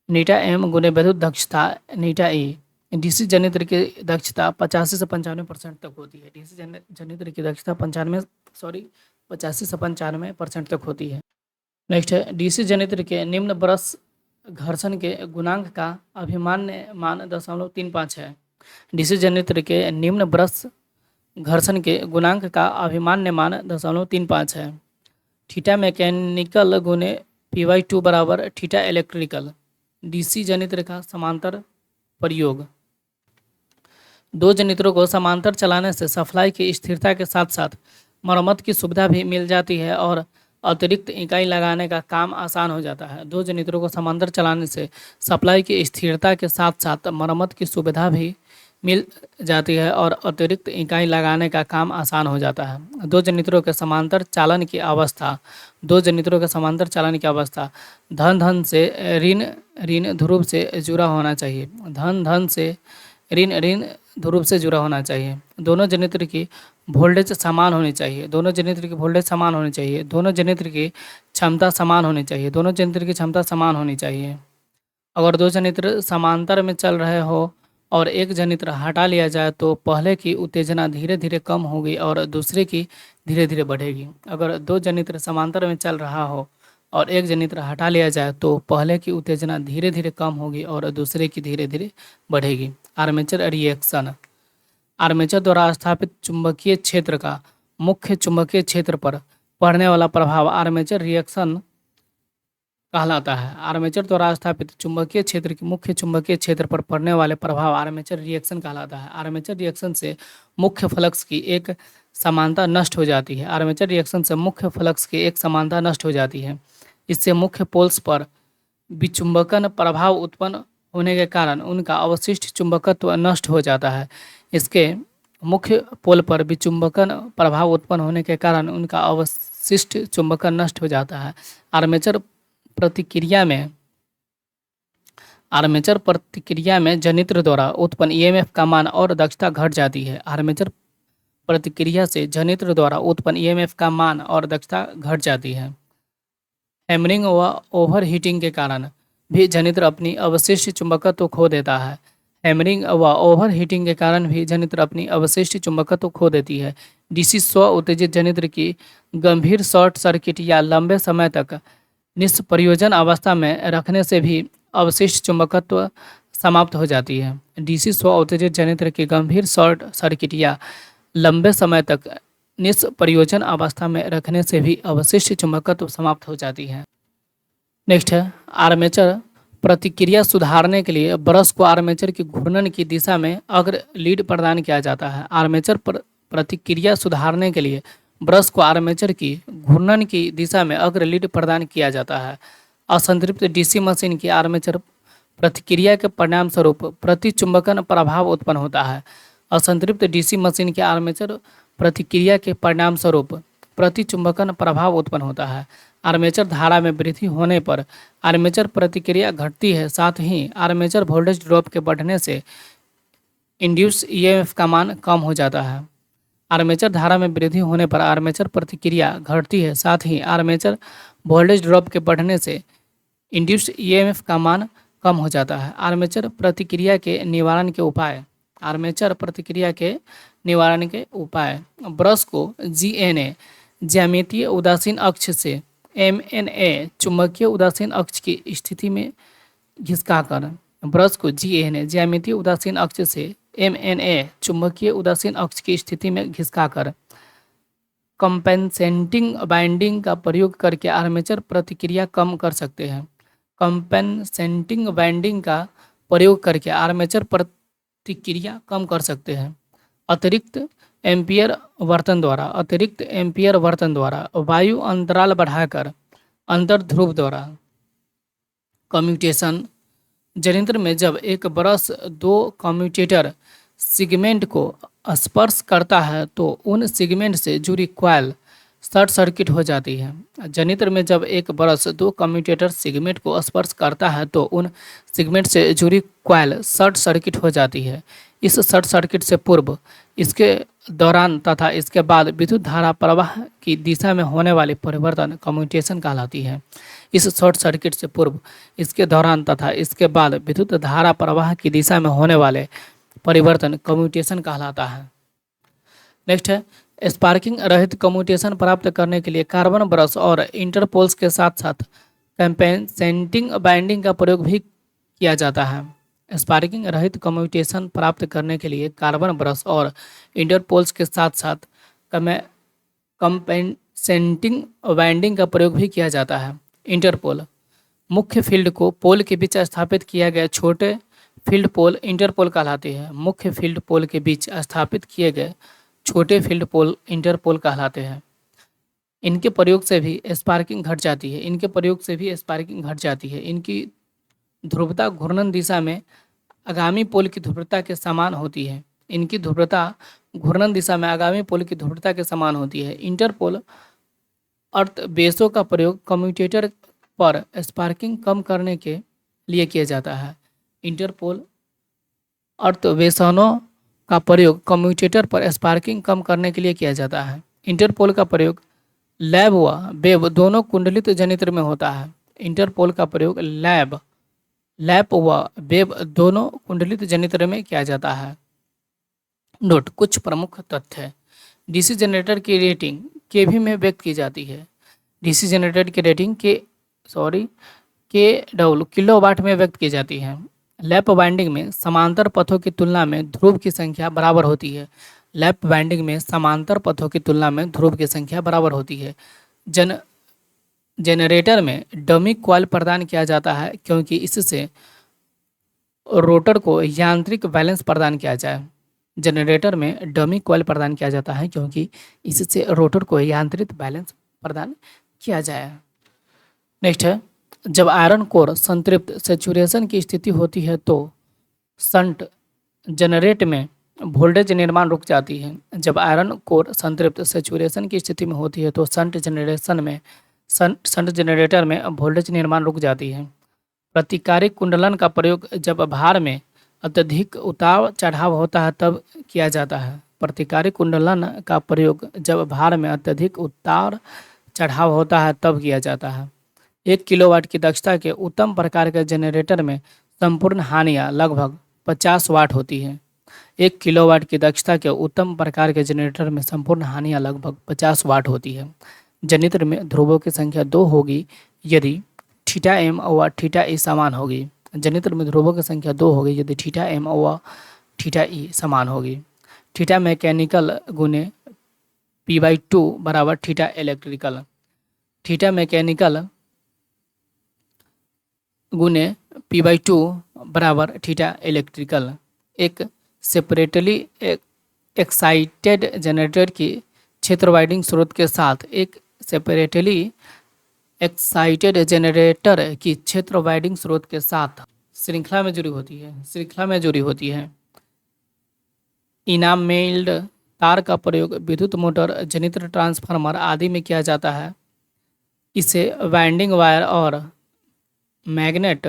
नीटा M गुने विद्युत दक्षता नीटा E। डीसी जनरेटर की दक्षता 85 से 95% तक होती है। डीसी जनरेटर की दक्षता 85 से 95% तक होती है। नेक्स्ट है डीसी जनरेटर के निम्न ब्रश घर्षण के गुणांक का अभिमान्य मान 0.35 है। डीसी जनरेटर के निम्न ब्रश घर्षण के गुणांक का अभिमान्य मान 0.35 है। थीटा मैकेनिकल गुने P/2 बराबर थीटा इलेक्ट्रिकल। डीसी जनरेटर का समांतर प्रयोग। दो जनरेटरों को समांतर चलाने से सप्लाई की स्थिरता के साथ साथ मरम्मत की सुविधा भी मिल जाती है और अतिरिक्त इकाई लगाने का काम आसान हो जाता है। दो जनरेटरों को समांतर चलाने से सप्लाई की स्थिरता के साथ साथ मरम्मत की सुविधा भी मिल जाती है और अतिरिक्त इकाई लगाने का काम आसान हो जाता है। दो जनरेटरों के समांतर चालन की अवस्था। दो जनरेटरों के समांतर चालन की अवस्था धन से ऋण ध्रुव से जुड़ा होना चाहिए। धन से ऋण ध्रुव से जुड़ा होना चाहिए। दोनों जनरेटर की वोल्टेज समान होनी चाहिए। दोनों जनरेटर की वोल्टेज समान होनी चाहिए। दोनों जनरेटर की क्षमता समान होनी चाहिए। दोनों जनरेटर की क्षमता समान होनी चाहिए। अगर दो जनरेटर समांतर में चल रहे हो और एक जनित्र हटा लिया जाए तो पहले की उत्तेजना धीरे धीरे कम होगी और दूसरे की धीरे धीरे बढ़ेगी। अगर दो जनित्र समांतर में चल रहा हो और एक जनित्र हटा लिया जाए तो पहले की उत्तेजना धीरे धीरे कम होगी और दूसरे की धीरे धीरे बढ़ेगी। Armature reaction. आर्मेचर द्वारा स्थापित चुंबकीय क्षेत्र का मुख्य चुंबकीय क्षेत्र पर पड़ने वाला प्रभाव आर्मेचर रिएक्शन कहलाता है। आर्मेचर द्वारा स्थापित चुंबकीय क्षेत्र की मुख्य चुंबकीय क्षेत्र पर पड़ने वाले प्रभाव आर्मेचर रिएक्शन कहलाता है। आर्मेचर रिएक्शन से मुख्य फ्लक्स की एक समानता नष्ट हो जाती है। आर्मेचर रिएक्शन से मुख्य फ्लक्स की एक समानता नष्ट हो जाती है। इससे मुख्य पोल्स पर विचुंबकन प्रभाव उत्पन्न होने के कारण उनका अवशिष्ट चुंबकत्व नष्ट हो जाता है। इसके मुख्य पोल पर विचुंबकन प्रभाव उत्पन्न होने के कारण उनका अवशिष्ट चुंबकन नष्ट हो जाता है। आर्मेचर प्रतिक्रिया में जनित्र द्वारा उत्पन्न ईएमएफ का मान और दक्षता घट जाती है। आर्मेचर प्रतिक्रिया से जनित्र द्वारा उत्पन्न ईएमएफ का मान और दक्षता घट जाती है। हैमरिंग व ओवरहीटिंग के कारण भी जनित्र अपनी अवशिष्ट चुंबकत्व खो देता है। हैमरिंग व ओवरहीटिंग के कारण भी जनित्र अपनी अवशिष्ट चुंबकत्व खो देती है। डीसी स्व उत्तेजित जनित्र की गंभीर शॉर्ट सर्किट या लंबे समय तक निष्प्रयोजन अवस्था में रखने से भी अवशिष्ट चुंबकत्व समाप्त हो जाती है। डीसी स्व उत्तेजित जनित्र की गंभीर शॉर्ट सर्किट या लंबे समय तक निष्प्रयोजन अवस्था में रखने से भी अवशिष्ट चुंबकत्व समाप्त हो जाती है। नेक्स्ट है आर्मेचर प्रतिक्रिया सुधारने के लिए ब्रश को आर्मेचर की घूर्णन की दिशा में अग्र लीड प्रदान किया जाता है। आर्मेचर प्रतिक्रिया सुधारने के लिए ब्रश को आर्मेचर की घूर्णन की दिशा में अग्र लीड प्रदान किया जाता है। असंतृप्त डीसी मशीन की आर्मेचर प्रतिक्रिया के परिणाम स्वरूप प्रतिचुंबकन प्रभाव उत्पन्न होता है। असंतृप्त डीसी मशीन के आर्मेचर प्रतिक्रिया के परिणाम स्वरूप प्रतिचुंबकन प्रभाव उत्पन्न होता है। आर्मेचर धारा में वृद्धि होने पर आर्मेचर प्रतिक्रिया घटती है। साथ ही आर्मेचर वोल्टेज ड्रॉप के बढ़ने से इंड्यूस ईएमएफ का मान कम हो जाता है। आर्मेचर धारा में वृद्धि होने पर आर्मेचर प्रतिक्रिया घटती है। साथ ही आर्मेचर वोल्टेज ड्रॉप के बढ़ने से इंड्यूस ईएमएफ का मान कम हो जाता है। आर्मेचर प्रतिक्रिया के निवारण के उपाय। आर्मेचर प्रतिक्रिया के निवारण के उपाय। ब्रश को जीएनए ज्यामितीय उदासीन अक्ष से एमएनए चुंबकीय उदासीन अक्ष की स्थिति में घिसकाकर ब्रश को जीएनए ज्यामितीय उदासीन अक्ष से एमएनए चुंबकीय उदासीन अक्ष की स्थिति में घिसकाकर कंपेंसेटिंग बाइंडिंग का प्रयोग करके आर्मेचर प्रतिक्रिया कम कर सकते हैं। कंपेंसेटिंग बाइंडिंग का प्रयोग करके आर्मेचर प्रतिक्रिया कम कर सकते हैं। अतिरिक्त एम्पियर वर्तन द्वारा वायु अंतराल बढ़ाकर अंतर ध्रुव द्वारा कम्यूटेशन। जनित्र में जब एक ब्रश दो कम्यूटेटर सेगमेंट को स्पर्श करता है तो उन सेगमेंट से जुड़ी कॉइल शॉर्ट सर्किट हो जाती है। जनित्र में जब एक ब्रश दो कम्यूटेटर सेगमेंट को स्पर्श करता है तो उन सेगमेंट से जुड़ी कॉइल शॉर्ट सर्किट हो जाती है। इस शॉर्ट सर्किट से पूर्व, इसके दौरान तथा इसके बाद विद्युत धारा प्रवाह की दिशा में होने वाली परिवर्तन कम्यूटेशन कहलाती है। इस शॉर्ट सर्किट से पूर्व, इसके दौरान तथा इसके बाद विद्युत धारा प्रवाह की दिशा में होने वाले परिवर्तन कम्यूटेशन कहलाता है। नेक्स्ट है स्पार्किंग रहित कम्यूटेशन प्राप्त करने के लिए कार्बन ब्रश और इंटरपोल्स के साथ साथ कंपेंसेटिंग बाइंडिंग का प्रयोग भी किया जाता है। स्पार्किंग रहित कम्यूटेशन प्राप्त करने के लिए कार्बन ब्रश और इंटरपोल्स के साथ साथ कंपेंसेटिंग बाइंडिंग का प्रयोग भी किया जाता है। इंटरपोल मुख्य फील्ड को पोल के बीच स्थापित किया गया छोटे फील्ड पोल इंटरपोल कहलाते हैं। मुख्य फील्ड पोल के बीच स्थापित किए गए छोटे फील्ड पोल इंटरपोल कहलाते हैं। इनके प्रयोग से भी स्पार्किंग घट जाती है। इनकी ध्रुवता घूर्णन दिशा में आगामी पोल की ध्रुवता के समान होती है। इंटरपोल अर्थ बेसों का प्रयोग कम्यूटेटर पर स्पार्किंग कम करने के लिए किया जाता है। इंटरपोल अर्थ बेसों का प्रयोग कम्यूटेटर पर स्पार्किंग कम करने के लिए किया जाता है। इंटरपोल का प्रयोग लैब व वेव दोनों कुंडलित जनित्र में होता है। इंटरपोल का प्रयोग लैब लैप व वेव दोनों कुंडलित जनरेटर में किया जाता है। नोट कुछ प्रमुख तथ्य। डीसी जनरेटर की रेटिंग केवी में व्यक्त की जाती है। डीसी जनरेटर की रेटिंग के डब्ल्यू किलोवाट में व्यक्त की जाती है। लैप वाइंडिंग में समांतर पथों की तुलना में ध्रुव की संख्या बराबर होती है। लैप वाइंडिंग में समांतर पथों की तुलना में ध्रुव की संख्या बराबर होती है। जनरेटर में डमी कॉइल प्रदान किया जाता है क्योंकि इससे रोटर को यांत्रिक बैलेंस प्रदान किया जाए। जनरेटर में डमी कॉइल प्रदान किया जाता है क्योंकि इससे रोटर को यांत्रिक बैलेंस प्रदान किया जाए। नेक्स्ट है, जब आयरन कोर संतृप्त सेचुरेशन की स्थिति होती है तो शंट जनरेट में वोल्टेज निर्माण रुक जाती है। जब आयरन कोर संतृप्त सेचुरेशन की स्थिति में होती है तो शंट जनरेटर में वोल्टेज निर्माण रुक जाती है। प्रतिकारिक कुंडलन का प्रयोग जब भार में अत्यधिक उतार चढ़ाव होता है तब किया जाता है। प्रतिकारिक कुंडलन का प्रयोग जब भार में अत्यधिक उतार चढ़ाव होता है तब किया जाता है। 1 किलोवाट की दक्षता के उत्तम प्रकार के जनरेटर में संपूर्ण हानियाँ लगभग 50 वाट होती है। 1 किलोवाट की दक्षता के उत्तम प्रकार के जनरेटर में संपूर्ण हानियाँ लगभग 50 वाट होती है। जनरेटर में ध्रुवों की संख्या 2 होगी यदि थीटा एम व थीटा ई समान होगी। जनरेटर में ध्रुवों की संख्या 2 होगी यदि थीटा एम व थीटा ई समान होगी। थीटा मैकेनिकल गुने P/2 बराबर थीटा इलेक्ट्रिकल। थीटा मैकेनिकल गुने P/2 बराबर थीटा इलेक्ट्रिकल। एक सेपरेटली एक्साइटेड जनरेटर की क्षेत्र वाइंडिंग स्रोत के साथ एक सेपरेटली एक्साइटेड जनरेटर की क्षेत्र वाइंडिंग स्रोत के साथ श्रृंखला में जुड़ी होती है। इनामेल्ड तार का प्रयोग विद्युत मोटर, जनरेटर, ट्रांसफार्मर आदि में किया जाता है। इसे वाइंडिंग वायर और मैग्नेट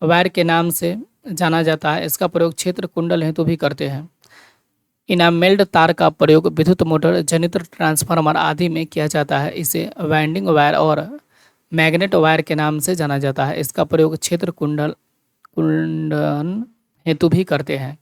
वायर के नाम से जाना जाता है। इसका प्रयोग क्षेत्र कुंडल हेतु भी करते हैं। इनामेल्ड तार का प्रयोग विद्युत मोटर, जनरेटर, ट्रांसफार्मर आदि में किया जाता है। इसे वाइंडिंग वायर और मैग्नेट वायर के नाम से जाना जाता है। इसका प्रयोग क्षेत्र कुंडन हेतु भी करते हैं।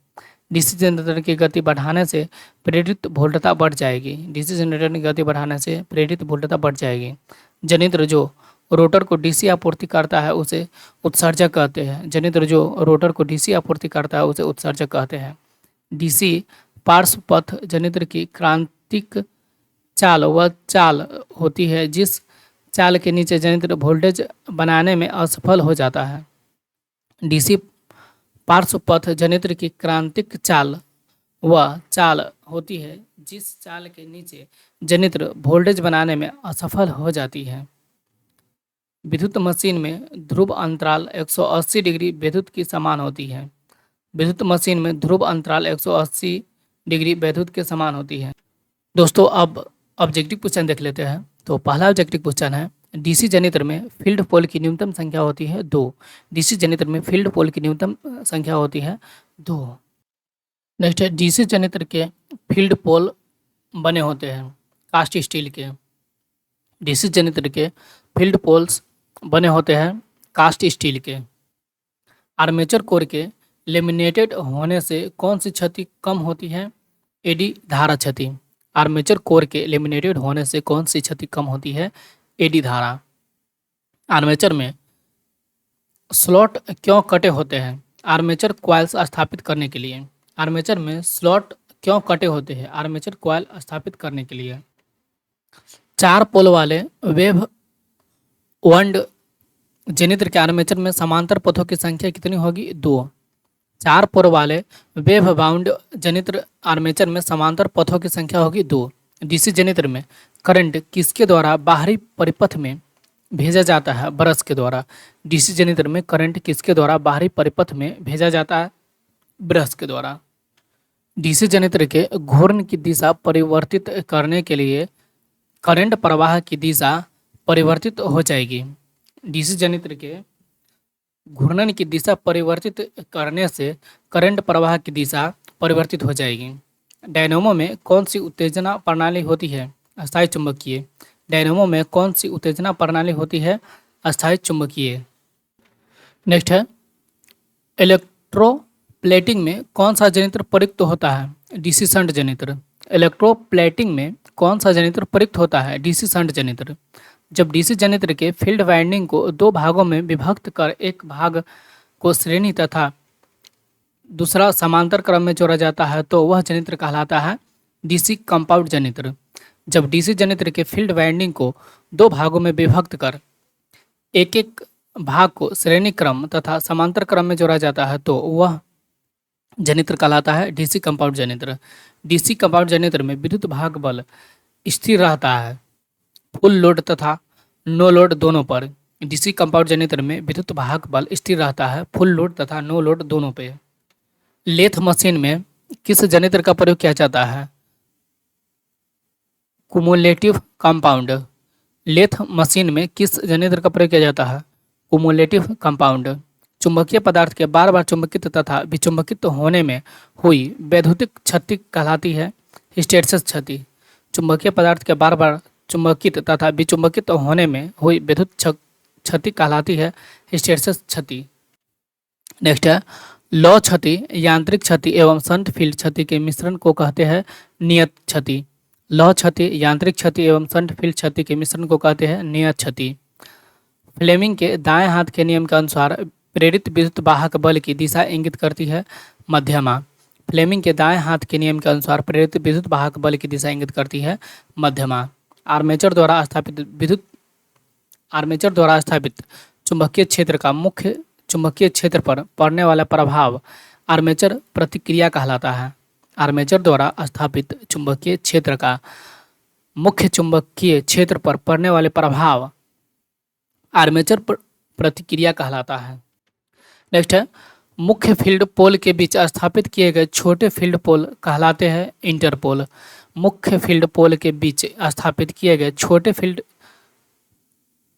डीसी जनरेटर की गति बढ़ाने से प्रेरित वोल्टता बढ़ जाएगी। डीसी जनरेटर की गति बढ़ाने से प्रेरित वोल्टता बढ़ जाएगी। जनरेटर जो रोटर को डीसी आपूर्ति करता है उसे उत्सर्जक कहते हैं। जनरेटर जो रोटर को डीसी आपूर्ति करता है उसे उत्सर्जक कहते हैं। डीसी पार्श्व पथ जनरेटर की क्रांतिक चाल वह चाल होती है जिस चाल के नीचे जनरेटर वोल्टेज बनाने में असफल हो जाता है। डीसी पार्श्व पथ जनरेटर की क्रांतिक चाल वह चाल होती है जिस चाल के नीचे जनरेटर वोल्टेज बनाने में असफल हो जाती है। विद्युत मशीन में ध्रुव अंतराल 180 डिग्री विद्युत की समान होती है। विद्युत मशीन में ध्रुव अंतराल 180 डिग्री विद्युत के समान होती है। दोस्तों अब ऑब्जेक्टिव क्वेश्चन देख लेते हैं। तो पहला ऑब्जेक्टिव क्वेश्चन है, डीसी जनरेटर में फील्ड पोल की न्यूनतम संख्या होती है 2। डीसी जनरेटर में फील्ड पोल की न्यूनतम संख्या होती है 2। नेक्स्ट है, डीसी जनरेटर के फील्ड पोल बने होते हैं कास्ट स्टील के। डीसी जनरेटर के फील्ड पोल्स बने होते हैं कास्ट स्टील के। आर्मेचर कोर के लेमिनेटेड होने से कौन सी क्षति कम होती है? एडी धारा क्षति। आर्मेचर कोर के लेमिनेटेड होने से कौन सी क्षति कम होती है? एडी धारा। आर्मेचर में स्लॉट क्यों कटे होते हैं? आर्मेचर कॉइल्स स्थापित करने के लिए। आर्मेचर में स्लॉट क्यों कटे होते हैं? आर्मेचर कॉइल स्थापित करने के लिए। 4 पोल वाले वेव वंड जनरेटर के आर्मेचर में समांतर पथों की संख्या कितनी होगी? 2। 4 पोल वाले वेव बाउंड जनरेटर आर्मेचर में समांतर पथों की संख्या होगी 2। डीसी जनरेटर में करंट किसके द्वारा बाहरी परिपथ में भेजा जाता है? ब्रश के द्वारा। डीसी जनरेटर में करंट किसके द्वारा बाहरी परिपथ में भेजा जाता है? ब्रश के द्वारा। डीसी जनरेटर के घूर्णन की दिशा परिवर्तित करने के लिए करंट प्रवाह की दिशा परिवर्तित हो जाएगी। डीसी जनरेटर के घूर्णन की दिशा परिवर्तित करने से करंट प्रवाह की दिशा परिवर्तित हो जाएगी। डायनेमो में कौन सी उत्तेजना प्रणाली होती है? अस्थायी चुंबकीय। डायनेमो में कौन सी उत्तेजना प्रणाली होती है? अस्थायी चुंबकीय। नेक्स्ट है, इलेक्ट्रोप्लेटिंग में कौन सा जनित्र प्रयुक्त होता है? DC shunt जनित्र। इलेक्ट्रोप्लेटिंग में कौन सा जनित्र प्रयुक्त होता है? डीसी शंट जनित्र। जब डीसी जनित्र के फील्ड वाइंडिंग को दो भागों में विभक्त कर एक भाग को श्रेणी तथा दूसरा समांतर क्रम में जोड़ा जाता है तो वह जनित्र कहलाता है डीसी कंपाउंड जनित्र। जब डीसी जनित्र के फील्ड वाइंडिंग को दो भागों में विभक्त कर एक एक भाग को श्रेणी क्रम तथा समांतर क्रम में जोड़ा जाता है तो वह जनित्र कहलाता है डीसी कंपाउंड जनित्र। डीसी कंपाउंड जनित्र में विद्युत भाग बल स्थिर रहता है फुल लोड तथा नो लोड दोनों पर। डीसी कंपाउंड जनित्र में विद्युत भाग बल स्थिर रहता है फुल लोड तथा नो लोड दोनों पे। लेथ मशीन में किस जनित्र का प्रयोग किया जाता है? Cumulative compound. लेथ मशीन में किस जनित्र का प्रयोग किया जाता है? Cumulative compound. चुंबकीय पदार्थ के बार बार चुंबकित तथा विचुंबकित होने में हुई वैद्युतिक क्षति कहलाती है हिस्टैरिसीस क्षति। चुंबकीय पदार्थ के बार बार चुंबकित तथा विचुंबकित होने में हुई विद्युत क्षति कहलाती है हिस्टैरिसीस क्षति। नेक्स्ट है लौ क्षति, यांत्रिक क्षति एवं शंट फील्ड क्षति के मिश्रण को कहते हैं नियत क्षति। लौ क्षति, यांत्रिक क्षति एवं शंट फील्ड क्षति के मिश्रण को कहते हैं नियत क्षति। फ्लेमिंग के दाएं हाथ के नियम के अनुसार प्रेरित विद्युत वाहक बल की दिशा इंगित करती है मध्यमा। फ्लेमिंग के दाएं हाथ के नियम के अनुसार प्रेरित विद्युत वाहक बल की दिशा इंगित करती है मध्यमा। आर्मेचर द्वारा स्थापित चुंबकीय क्षेत्र का मुख्य चुंबकीय क्षेत्र पर पड़ने वाला प्रभाव आर्मेचर प्रतिक्रिया कहलाता है। आर्मेचर द्वारा स्थापित चुंबकीय क्षेत्र का मुख्य चुंबकीय क्षेत्र पर पड़ने वाले प्रभाव आर्मेचर प्रतिक्रिया कहलाता है। नेक्स्ट है मुख्य फील्ड पोल के बीच स्थापित किए गए छोटे फील्ड पोल कहलाते हैं इंटरपोल। मुख्य फील्ड पोल के बीच स्थापित किए गए छोटे फील्ड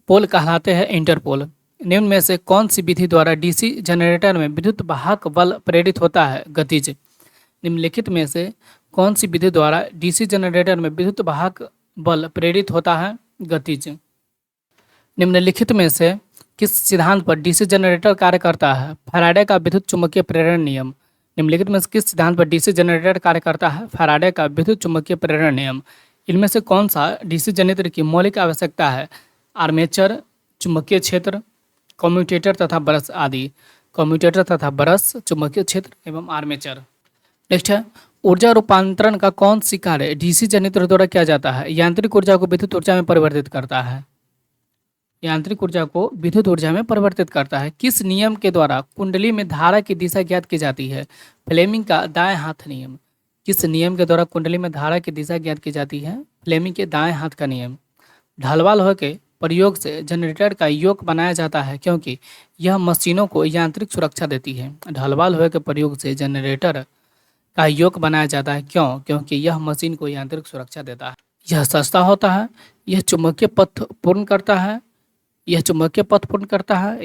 पोल कहलाते हैं इंटरपोल। निम्न में से कौन सी विधि द्वारा डीसी जनरेटर में विद्युत वाहक बल प्रेरित होता है? गतिज। निम्नलिखित में से कौन सी विधि द्वारा डीसी जनरेटर में विद्युत वाहक बल प्रेरित होता है? गतिज। निम्नलिखित में से किस सिद्धांत पर डीसी जनरेटर कार्य करता है? फैराडे का विद्युत चुम्बकीय प्रेरण नियम। निम्नलिखित में से किस सिद्धांत पर डीसी जनरेटर कार्य करता है? फैराडे का विद्युत चुम्बकीय प्रेरण नियम। इनमें से कौन सा डीसी जनित्र की मौलिक आवश्यकता है? आर्मेचर, चुंबकीय क्षेत्र, कम्यूटेटर तथा ब्रश आदि। कम्यूटेटर तथा ब्रश, चुंबकीय क्षेत्र एवं आर्मेचर। नेक्स्ट है ऊर्जा रूपांतरण का कौन सी कार्य डीसी जनित्र द्वारा किया जाता है? यांत्रिक ऊर्जा को विद्युत ऊर्जा में परिवर्तित करता है। यांत्रिक ऊर्जा को विद्युत ऊर्जा में परिवर्तित करता है। किस नियम के द्वारा कुंडली में धारा की दिशा ज्ञात की जाती है? फ्लेमिंग का दाएं हाथ नियम। किस नियम के द्वारा कुंडली में धारा की दिशा ज्ञात की जाती है? फ्लेमिंग के दाएं हाथ का नियम। ढलवा लोहे के प्रयोग से जनरेटर का योक बनाया जाता है क्योंकि यह मशीनों को यांत्रिक सुरक्षा देती है। ढलवा लोहे के प्रयोग से जनरेटर का योक बनाया जाता है क्योंकि यह मशीन को यांत्रिक सुरक्षा देता है। यह सस्ता होता है, यह चुंबकीय पथ पूर्ण करता है,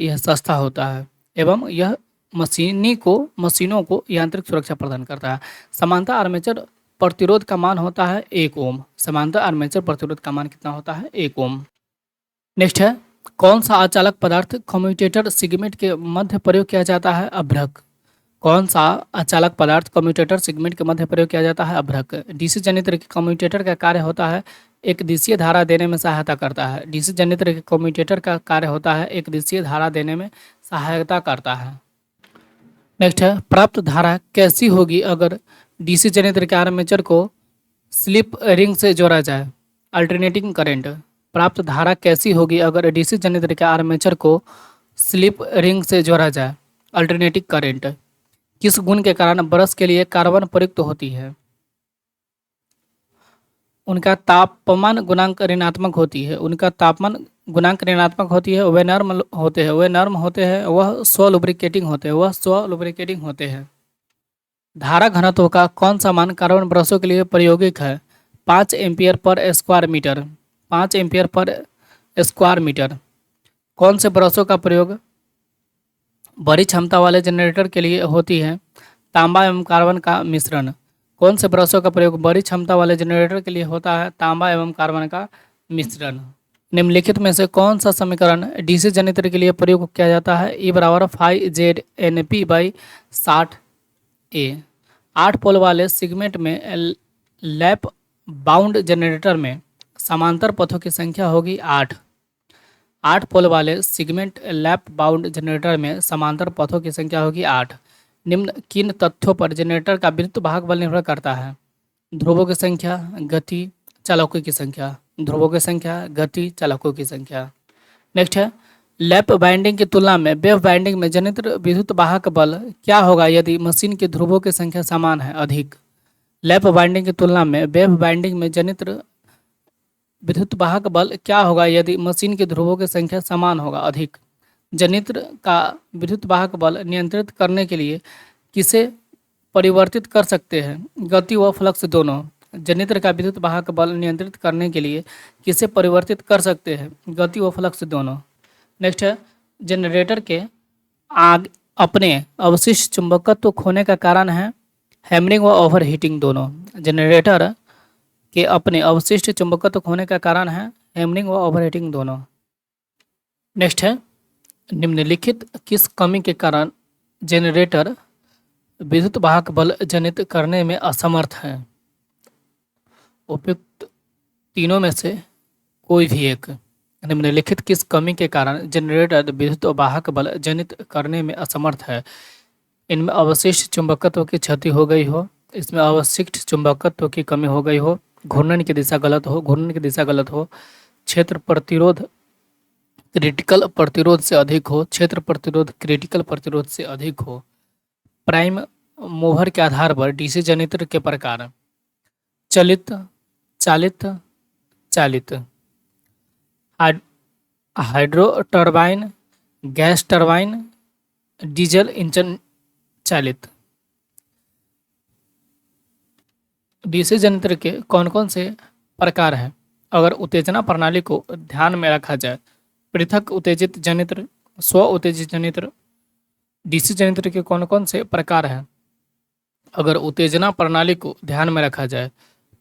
यह सस्ता होता है एवं यह मशीनों को यांत्रिक सुरक्षा प्रदान करता है। समांतर आर्मेचर प्रतिरोध का मान होता है 1 ओम। समांतर आर्मेचर प्रतिरोध का मान कितना होता है? 1 ओम। नेक्स्ट है कौन सा अचालक पदार्थ कम्यूटेटर सेगमेंट के मध्य प्रयोग किया जाता है? अभ्रक। कौन सा अचालक पदार्थ कम्यूटेटर सेगमेंट के मध्य प्रयोग किया जाता है? अभ्रक। डीसी जनित्र के कम्यूटेटर का कार्य होता है एक दिशीय धारा देने में सहायता करता है। डीसी जनित्र के कम्यूटेटर का कार्य होता है एक दिशीय धारा देने में सहायता करता है। नेक्स्ट है प्राप्त धारा कैसी होगी अगर डीसी जनित्र के आर्मेचर को स्लिप रिंग से जोड़ा जाए? Alternating current. प्राप्त धारा कैसी होगी अगर डीसी जनित्र के आर्मेचर को स्लिप रिंग से जोड़ा जाए? Alternating current. किस गुण के कारण ब्रश के लिए कार्बन प्रयुक्त होती है? उनका तापमान गुणांक ऋणात्मक होती है। वे नर्म होते हैं, वह स्व लुब्रिकेटिंग होते हैं। धारा घनत्व का कौन सा मान कार्बन ब्रशों के लिए प्रायोगिक है? 5 एम्पियर पर स्क्वायर मीटर। कौन से ब्रशों का प्रयोग बड़ी क्षमता वाले जनरेटर के लिए होती है? तांबा एवं कार्बन का मिश्रण। कौन से ब्रशों का प्रयोग बड़ी क्षमता वाले जनरेटर के लिए होता है? तांबा एवं कार्बन का मिश्रण। निम्नलिखित में से कौन सा समीकरण डीसी जनरेटर के लिए प्रयोग किया जाता है? E बराबर 5ZNP/60A। 8 पोल वाले सेगमेंट में लैप बाउंड जनरेटर में समांतर पथों की संख्या होगी 8। 8 पोल वाले सेगमेंट लैप बाउंड जनरेटर में समांतर पथों की संख्या होगी 8। निम्न किन तथ्यों पर जनरेटर का विद्युत वाहक बल निर्भर करता है? ध्रुवों की संख्या, गति, चालकों की संख्या। ध्रुवों की संख्या, गति, चालकों की संख्या। नेक्स्ट है, लैप बाइंडिंग की तुलना में वेव बाइंडिंग में जनित विद्युत वाहक बल क्या होगा यदि मशीन के ध्रुवों की संख्या समान है? अधिक। लैप बाइंडिंग की तुलना में वेव बाइंडिंग में जनित विद्युत वाहक बल क्या होगा यदि मशीन के ध्रुवों की संख्या समान होगा? अधिक। जनित्र का विद्युत वाहक बल नियंत्रित करने के लिए किसे परिवर्तित कर सकते हैं? गति व फ्लक्स दोनों। जनित्र का विद्युत वाहक बल नियंत्रित करने के लिए किसे परिवर्तित कर सकते हैं? गति व फ्लक्स दोनों। नेक्स्ट है, जनरेटर के आग अपने अवशिष्ट चुंबकत्व खोने का कारण है हैमरिंग व ओवर हीटिंग दोनों। जनरेटर के अपने अवशिष्ट चुंबकत्व खोने का कारण है हैमरिंग व ओवर हीटिंग दोनों। नेक्स्ट है, निम्नलिखित किस कमी के कारण जनरेटर विद्युत वाहक बल जनित करने में असमर्थ है? उपयुक्त तीनों में से कोई भी एक। निम्नलिखित किस कमी के कारण जनरेटर विद्युत वाहक बल जनित करने में असमर्थ है? इनमें अवशिष्ट चुंबकत्व की क्षति हो गई हो, इसमें अवशिष्ट चुंबकत्व की कमी हो गई हो, घूर्णन की दिशा गलत हो, क्षेत्र प्रतिरोध क्रिटिकल प्रतिरोध से अधिक हो, क्षेत्र प्रतिरोध क्रिटिकल प्रतिरोध से अधिक हो। प्राइम मूवर के आधार पर डीसी जनरेटर के प्रकार: चलित, चालित, चालित, hydro turbine, gas turbine, diesel engine चालित। डीसी जनरेटर के कौन कौन से प्रकार हैं? अगर उत्तेजना प्रणाली को ध्यान में रखा जाए, पृथक उत्तेजित जनरेटर, स्व उत्तेजित जनरेटर। डीसी जनरेटर के कौन कौन से प्रकार हैं? अगर उत्तेजना प्रणाली को ध्यान में रखा जाए,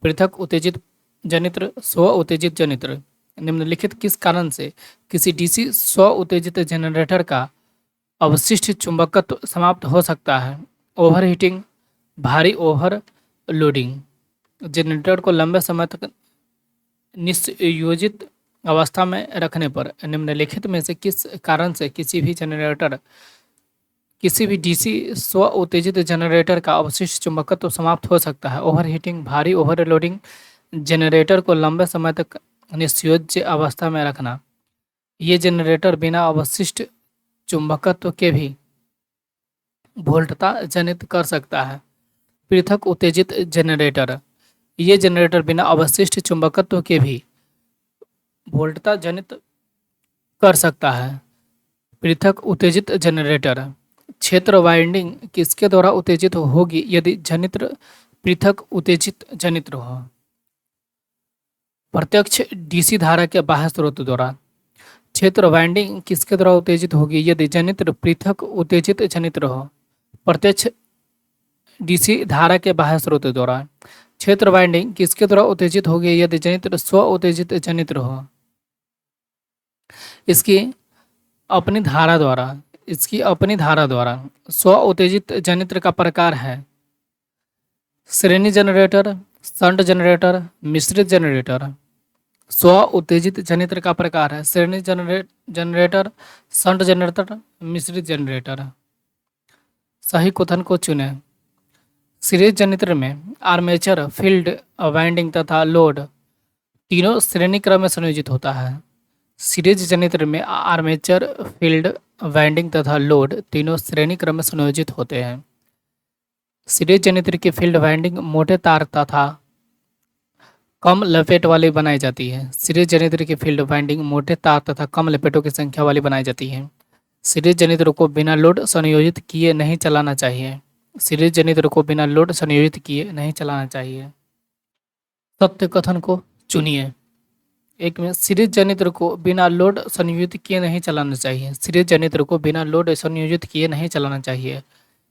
पृथक उत्तेजित जनरेटर, स्व उत्तेजित जनरेटर। निम्नलिखित किस कारण से किसी डीसी स्व उत्तेजित जनरेटर का अवशिष्ट चुंबकत्व समाप्त हो सकता है? ओवरहीटिंग, भारी ओवर लोडिंग। जनरेटर को लंबे समय तक निष्योजित अवस्था में रखने पर निम्नलिखित में से किस कारण से किसी भी डीसी स्व उत्तेजित जनरेटर का अवशिष्ट चुंबकत्व समाप्त हो सकता है? ओवरहीटिंग, भारी ओवरलोडिंग, जनरेटर को लंबे समय तक निष्योज्य अवस्था में रखना। ये जनरेटर बिना अवशिष्ट चुंबकत्व के भी वोल्टता जनित कर सकता है। पृथक उत्तेजित जनरेटर, ये जनरेटर बिना अवशिष्ट चुंबकत्व के भी वोल्टता जनित कर सकता है। पृथक उत्तेजित जनरेटर। क्षेत्र वाइंडिंग किसके द्वारा उत्तेजित होगी यदि जनित्र पृथक उत्तेजित जनित्र हो? प्रत्यक्ष डीसी धारा के बाह्य स्रोत द्वारा। क्षेत्र वाइंडिंग किसके द्वारा उत्तेजित होगी यदि जनित्र पृथक उत्तेजित जनित्र हो? प्रत्यक्ष डीसी धारा के बाह्य स्रोत द्वारा। क्षेत्र वाइंडिंग किसके द्वारा उत्तेजित होगी यदि जनित्र स्व उत्तेजित जनित्र हो? इसकी अपनी धारा द्वारा। स्व उत्तेजित जनित्र का प्रकार है श्रेणी जनरेटर, शंट जनरेटर, मिश्रित जनरेटर। स्व उत्तेजित जनित्र का प्रकार है श्रेणी जनरेटर, शंट जनरेटर, मिश्रित जनरेटर। सही कथन को चुनें। सीरीज जनरेटर में आर्मेचर, फील्ड वाइंडिंग तथा लोड तीनों श्रेणी क्रम में संयोजित होता है। सीरीज जनरेटर में आर्मेचर, फील्ड वाइंडिंग तथा लोड तीनों श्रेणी क्रम में संयोजित होते हैं। सीरीज जनरेटर की फील्ड वाइंडिंग मोटे तार तथा कम लपेट वाली बनाई जाती है। सीरीज जनरेटर की फील्ड वाइंडिंग मोटे तार तथा कम लपेटों की संख्या वाली बनाई जाती है। सीरीज जनरेटर को बिना लोड संयोजित किए नहीं चलाना चाहिए। सीरीज जनरेटर को बिना लोड संयोजित किए नहीं चलाना चाहिए। सत्य कथन को चुनिए। एक में सीरीज जनरेटर को बिना लोड संयोजित किए नहीं चलाना चाहिए। सीरीज जनरेटर को बिना लोड संयोजित किए नहीं चलाना चाहिए।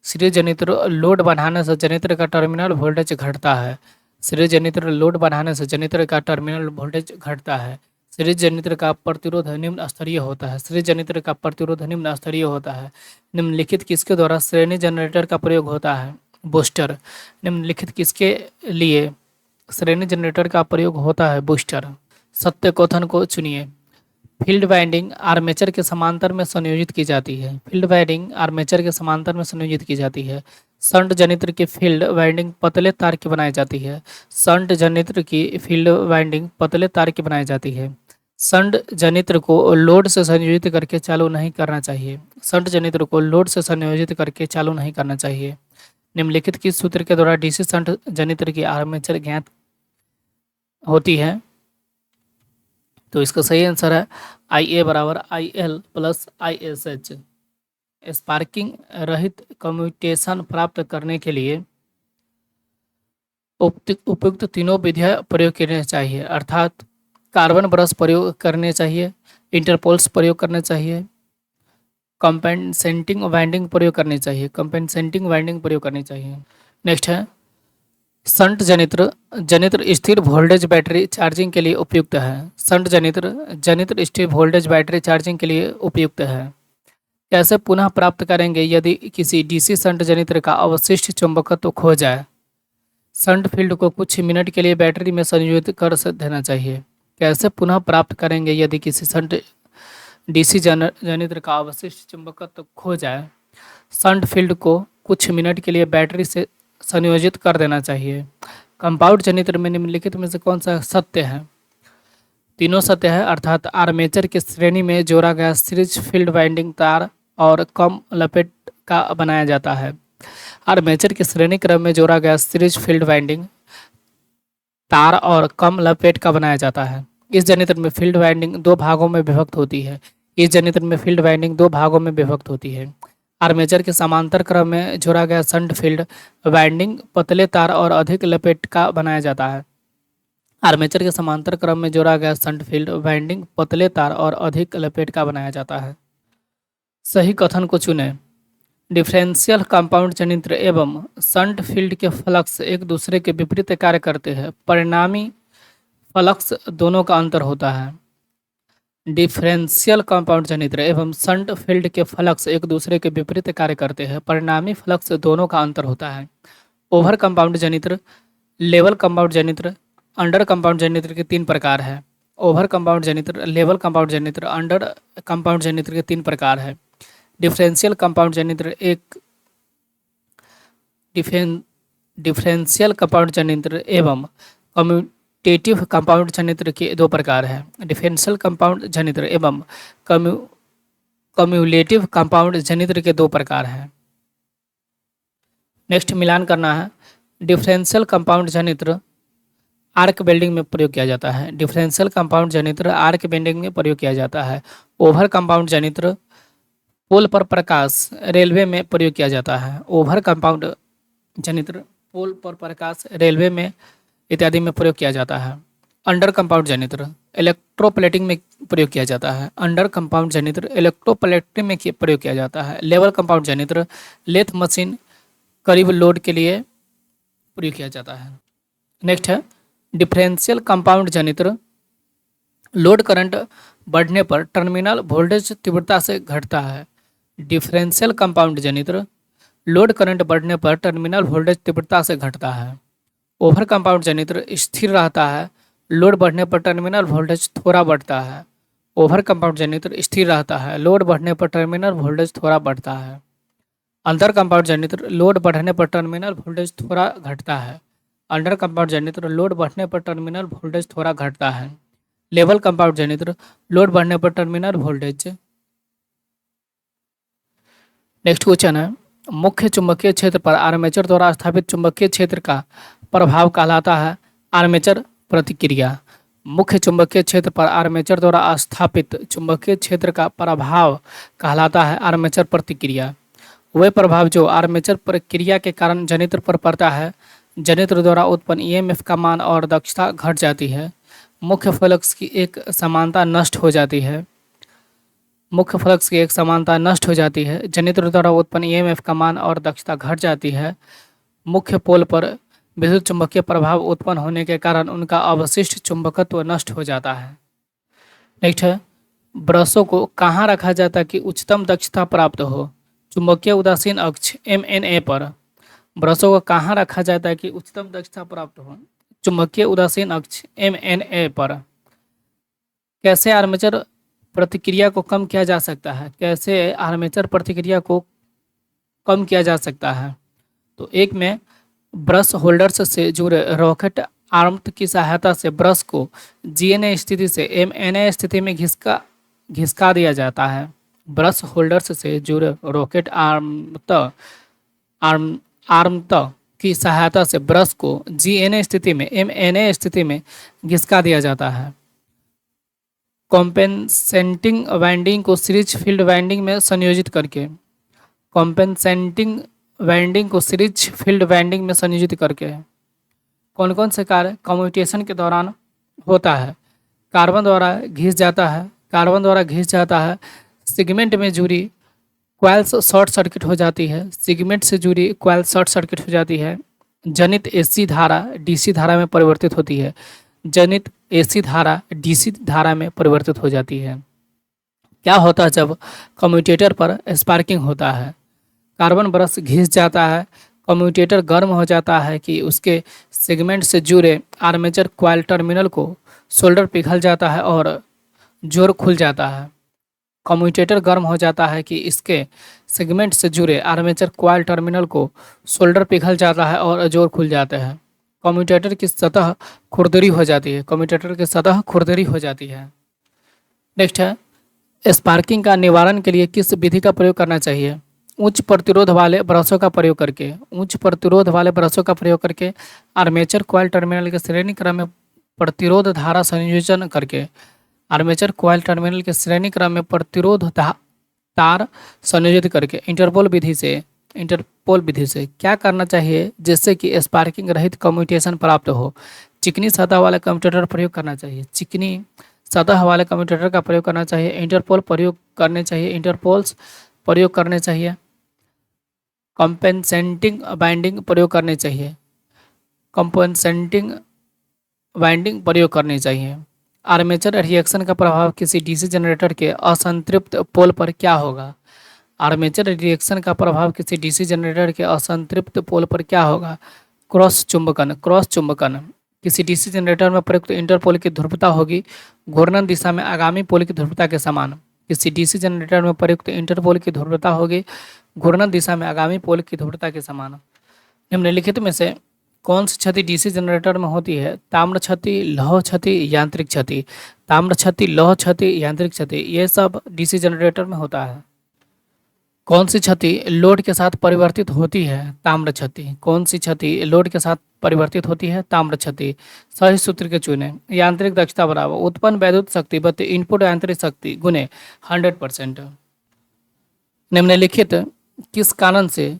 सीरीज जनरेटर लोड बढ़ाने से जनरेटर का टर्मिनल वोल्टेज घटता है। सीरीज जनरेटर लोड बढ़ाने से जनरेटर का टर्मिनल वोल्टेज घटता है। सीरीज जनरेटर का प्रतिरोध निम्न स्तरीय होता है। सीरीज जनरेटर का प्रतिरोध निम्न स्तरीय होता है। निम्नलिखित किसके द्वारा श्रेणी जनरेटर का प्रयोग होता है? बूस्टर। निम्नलिखित किसके लिए श्रेणी जनरेटर का प्रयोग होता है? बूस्टर। सत्य कथन को चुनिए। फील्ड वाइंडिंग आर्मेचर के समांतर में संयोजित की जाती है। फील्ड वाइंडिंग आर्मेचर के समांतर में संयोजित की जाती है। शंट जनित्र की फील्ड वाइंडिंग पतले तार की बनाई जाती है। शंट जनित्र की फील्ड वाइंडिंग पतले तार की बनाई जाती है। शंट जनित्र को लोड से संयोजित करके चालू नहीं करना चाहिए। शंट जनित्र को लोड से संयोजित करके चालू नहीं करना चाहिए। निम्नलिखित किस सूत्र के द्वारा डीसी शंट जनित्र की आर्मेचर ज्ञात होती है? तो इसका सही आंसर है IA बराबर IL प्लस ISH। स्पार्किंग रहित कम्यूटेशन प्राप्त करने के लिए उपयुक्त तीनों विधियां प्रयोग करनी चाहिए, अर्थात कार्बन ब्रश प्रयोग करने चाहिए, इंटरपोल्स प्रयोग करने चाहिए, कंपेंसेटिंग वाइंडिंग प्रयोग करनी चाहिए, कंपेंसेटिंग वाइंडिंग प्रयोग करनी चाहिए। नेक्स्ट है शंट जनित्र। जनित्र स्थिर वोल्टेज बैटरी चार्जिंग के लिए उपयुक्त है। शंट जनित्र स्थिर वोल्टेज बैटरी चार्जिंग के लिए उपयुक्त है। कैसे पुनः प्राप्त करेंगे यदि किसी डीसी शंट जनित्र का अवशिष्ट चुंबकत्व खो जाए? शंट फील्ड को कुछ मिनट के लिए बैटरी में संयोजित कर देना चाहिए। कैसे पुनः प्राप्त करेंगे यदि किसी शंट डीसी जनित्र का अवशिष्ट चुंबकत्व खो जाए? शंट फील्ड को कुछ मिनट के लिए बैटरी से संयोजित कर देना चाहिए। कंपाउंड जनित्र में निम्नलिखित में से कौन सा सत्य है? तीनों सत्य है, अर्थात आर्मेचर की श्रेणी में जोड़ा गया सीरीज फील्ड वाइंडिंग तार और कम लपेट का बनाया जाता है। आर्मेचर की श्रेणी क्रम में जोड़ा गया सीरीज फील्ड वाइंडिंग तार और कम लपेट का बनाया जाता है। इस जनित्र में फील्ड वाइंडिंग दो भागों में विभक्त होती है। इस जनित्र में फील्ड वाइंडिंग दो भागों में विभक्त होती है। आर्मेचर के समांतर क्रम में जोड़ा गया शंट फील्ड वाइंडिंग पतले तार और अधिक लपेट का बनाया जाता है। आर्मेचर के समांतर क्रम में जोड़ा गया शंट फील्ड वाइंडिंग पतले तार और अधिक लपेट का बनाया जाता है। सही कथन को चुनें। डिफरेंशियल कंपाउंड जनित्र एवं शंट फील्ड के फ्लक्स एक दूसरे के विपरीत कार्य करते हैं, परिणामी फ्लक्स दोनों का अंतर होता है। डिफरेंशियल कंपाउंड जनित्र एवं शंट फील्ड के फ्लक्स एक दूसरे के विपरीत कार्य करते हैं, परिणामी फ्लक्स दोनों का अंतर होता है। ओवर कंपाउंड जनित्र, लेवल कंपाउंड जनित्र, अंडर कंपाउंड जनित्र के तीन प्रकार है। ओवर कंपाउंड जनित्र, लेवल कंपाउंड जनित्र, अंडर कंपाउंड जनित्र के तीन प्रकार है। डिफरेंशियल कंपाउंड जनित्र एक डिफरेंशियल कंपाउंड जनित्र एवं कम्यूटेटिव कंपाउंड जनित्र के दो प्रकार है। डिफरेंशियल कंपाउंड जनित्र एवं कम्यूलेटिव कंपाउंड जनित्र के दो प्रकार हैं। नेक्स्ट मिलान करना है। डिफरेंशियल कंपाउंड जनित्र आर्क वेल्डिंग में प्रयोग किया जाता है। डिफरेंशियल कंपाउंड जनित्र आर्क वेल्डिंग में प्रयोग किया जाता है। ओवर कंपाउंड जनित्र पोल पर प्रकाश रेलवे में प्रयोग किया जाता है। ओवर कंपाउंड जनित्र पोल पर प्रकाश रेलवे में इत्यादि में प्रयोग किया जाता है। अंडर कंपाउंड जनित्र इलेक्ट्रोप्लेटिंग में प्रयोग किया जाता है। अंडर कंपाउंड जनित्र इलेक्ट्रोप्लेटिंग में प्रयोग किया जाता है। लेवल कंपाउंड जनित्र लेथ मशीन करीब लोड के लिए प्रयोग किया जाता है। नेक्स्ट है डिफरेंशियल कंपाउंड जनित्र लोड करंट बढ़ने पर टर्मिनल वोल्टेज तीव्रता से घटता है। डिफरेंशियल कंपाउंड जनित्र लोड करंट बढ़ने पर टर्मिनल वोल्टेज तीव्रता से घटता है। ओवर कंपाउंड जनित्र स्थिर रहता है, लोड बढ़ने पर टर्मिनल वोल्टेज थोड़ा बढ़ता है। ओवर कंपाउंड जनित्र स्थिर रहता है, लोड बढ़ने पर टर्मिनल वोल्टेज थोड़ा बढ़ता है। अंडर कंपाउंड जनित्र लोड बढ़ने पर टर्मिनल वोल्टेज थोड़ा घटता है। अंडर कंपाउंड जनित्र लोड बढ़ने पर टर्मिनल वोल्टेज थोड़ा घटता है। लेवल कंपाउंड जनित्र लोड बढ़ने पर टर्मिनल वोल्टेज। नेक्स्ट क्वेश्चन है मुख्य चुंबकीय क्षेत्र पर आर्मेचर द्वारा स्थापित चुंबकीय क्षेत्र का प्रभाव कहलाता है आर्मेचर प्रतिक्रिया। मुख्य चुंबकीय क्षेत्र पर आर्मेचर द्वारा स्थापित चुंबकीय क्षेत्र का प्रभाव कहलाता है आर्मेचर प्रतिक्रिया। वह प्रभाव जो आर्मेचर प्रक्रिया के कारण जनित्र पर पड़ता है, जनित्र द्वारा उत्पन्न ईएमएफ का मान और दक्षता घट जाती है। मुख्य फ्लक्स की एक समानता नष्ट हो जाती है। मुख्य फ्लक्स की एक समानता नष्ट हो जाती है। जनित्र द्वारा उत्पन्न ईएमएफ का मान और दक्षता घट जाती है। मुख्य पोल पर विद्युत चुंबकीय प्रभाव उत्पन्न होने के कारण उनका अवशिष्ट चुंबकत्व नष्ट हो जाता है। नेक्स्ट है, ब्रशों को कहाँ रखा जाता है कि उच्चतम दक्षता प्राप्त हो? चुंबकीय उदासीन अक्ष MNA पर। ब्रशों को कहाँ रखा जाता है कि उच्चतम दक्षता प्राप्त हो? चुंबकीय उदासीन अक्ष MNA पर। कैसे आर्मेचर प्रतिक्रिया को कम किया जा सकता है? कैसे आर्मेचर प्रतिक्रिया को कम किया जा सकता है? तो एक में ब्रश होल्डर्स से जुड़े रॉकेट आर्म की सहायता से ब्रश को GNA स्थिति से MNA स्थिति में घिसका दिया जाता है। ब्रश होल्डर्स से जुड़े रॉकेट आर्म की सहायता से ब्रश को GNA स्थिति में MNA स्थिति में घिसका दिया जाता है। कॉम्पेंसेटिंग वाइंडिंग को सीरीज फील्ड वाइंडिंग में संयोजित करके। कॉम्पेंसेटिंग वाइंडिंग को सीरीज फील्ड वाइंडिंग में संयोजित करके कौन कौन से कार्य कम्यूटेशन के दौरान होता है? कार्बन द्वारा घिस जाता है। सेगमेंट में जुड़ी क्वाइल्स शॉर्ट सर्किट हो जाती है। सेगमेंट से जुड़ी क्वाइल शॉर्ट सर्किट हो जाती है। जनित AC धारा DC धारा में परिवर्तित होती है। जनित AC धारा DC धारा में परिवर्तित हो जाती है। क्या होता है जब कम्यूटेटर पर स्पार्किंग होता है? कार्बन ब्रश घिस जाता है, कम्यूटेटर गर्म हो जाता है कि उसके सेगमेंट से जुड़े आर्मेचर क्वाइल टर्मिनल को सोल्डर पिघल जाता है और जोर खुल जाता है। कम्यूटेटर गर्म हो जाता है कि इसके सेगमेंट से जुड़े आर्मेचर क्वाइल टर्मिनल को सोल्डर पिघल जाता है और जोर खुल जाते हैं। कम्यूटेटर की सतह खुरदरी हो जाती है। कम्यूटेटर की सतह खुरदरी हो जाती है। नेक्स्ट है, स्पार्किंग का निवारण के लिए किस विधि का प्रयोग करना चाहिए? उच्च प्रतिरोध वाले ब्रशों का प्रयोग करके। उच्च प्रतिरोध वाले ब्रशों का प्रयोग करके आर्मेचर क्वाइल टर्मिनल के श्रेणी क्रम में प्रतिरोध धारा संयोजन करके। आर्मेचर क्वाइल टर्मिनल के श्रेणी क्रम में प्रतिरोध तार संयोजित करके इंटरपोल विधि से क्या करना चाहिए जिससे कि स्पार्किंग रहित कम्यूटेशन प्राप्त हो? चिकनी सतह वाले कम्यूटेटर प्रयोग करना चाहिए। चिकनी सतह वाले कम्यूटेटर का प्रयोग करना चाहिए। इंटरपोल्स प्रयोग करने चाहिए। कंपेंसेटिंग बाइंडिंग प्रयोग करने चाहिए। कंपेंसेटिंग बाइंडिंग प्रयोग करनी चाहिए। आर्मेचर रिएक्शन का प्रभाव किसी DC जनरेटर के असंतृप्त पोल पर क्या होगा? आर्मेचर रिएक्शन का प्रभाव किसी DC जनरेटर के असंतृप्त पोल पर क्या होगा? क्रॉस चुंबकन। किसी DC जनरेटर में प्रयुक्त इंटरपोल की ध्रुवता होगी घूर्णन दिशा में आगामी पोल की ध्रुवता के समान। किसी DC जनरेटर में प्रयुक्त इंटरपोल की ध्रुवता होगी घूर्णन दिशा में आगामी पोल की ध्रुवता के समान। निम्नलिखित में से कौन सी क्षति DC जनरेटर में होती है? ताम्र क्षति, लौह क्षति, यांत्रिक क्षति। ताम्र क्षति, लौह क्षति, यांत्रिक क्षति, ये सब DC जनरेटर में होता है। कौन सी क्षति लोड के साथ परिवर्तित होती है? ताम्र क्षति। कौन सी क्षति लोड के साथ परिवर्तित होती है? ताम्र क्षति। सही सूत्र के चुने। यांत्रिक दक्षता बराबर उत्पन्न वैद्युत शक्ति बटे इनपुट यांत्रिक शक्ति गुने 100%। निम्नलिखित किस कारण से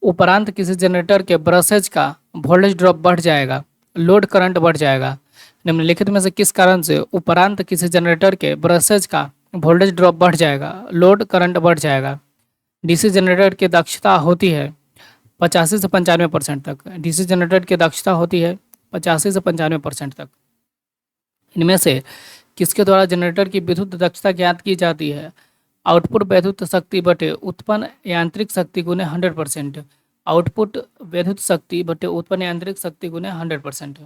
उपरांत किसी जनरेटर के ब्रशेज का वोल्टेज ड्रॉप बढ़ जाएगा? लोड करंट बढ़ जाएगा। निम्नलिखित में से किस कारण से उपरांत किसी जनरेटर के ब्रशेज का वोल्टेज ड्रॉप बढ़ जाएगा? लोड करंट बढ़ जाएगा। DC जनरेटर की दक्षता होती है 85 से 95% तक। DC जनरेटर की दक्षता होती है 85 से 95% तक। इनमें से किसके द्वारा जनरेटर की विद्युत दक्षता ज्ञात की जाती है? आउटपुट वैद्युत शक्ति बटे उत्पन्न यांत्रिक शक्ति गुने 100%। आउटपुट वैद्युत शक्ति बटे उत्पन्न यांत्रिक शक्ति गुने 100%।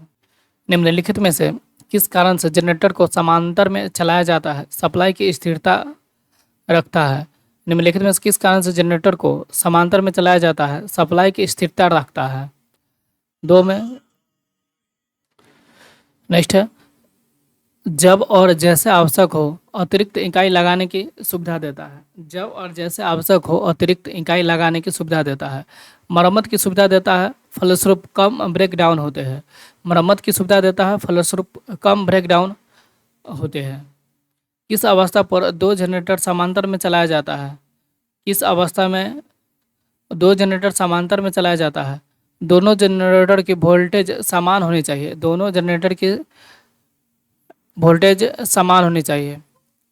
निम्नलिखित में से किस कारण से जनरेटर को समांतर में चलाया जाता है? सप्लाई की स्थिरता रखता है। निम्नलिखित में से किस कारण से जनरेटर को समांतर में चलाया जाता है? सप्लाई की स्थिरता रखता है। 2 में नेक्स्ट है, जब और जैसे आवश्यक हो अतिरिक्त इकाई लगाने की सुविधा देता है। जब और जैसे आवश्यक हो अतिरिक्त इकाई लगाने की सुविधा देता है। मरम्मत की सुविधा देता है, फलस्वरूप कम ब्रेकडाउन होते हैं। मरम्मत की सुविधा देता है, फलस्वरूप कम ब्रेकडाउन होते हैं। किस अवस्था पर 2 जनरेटर समांतर में चलाया जाता है? किस अवस्था में 2 जनरेटर समांतर में चलाया जाता है? दोनों जनरेटर की वोल्टेज समान होनी चाहिए। दोनों जनरेटर की वोल्टेज समान होनी चाहिए।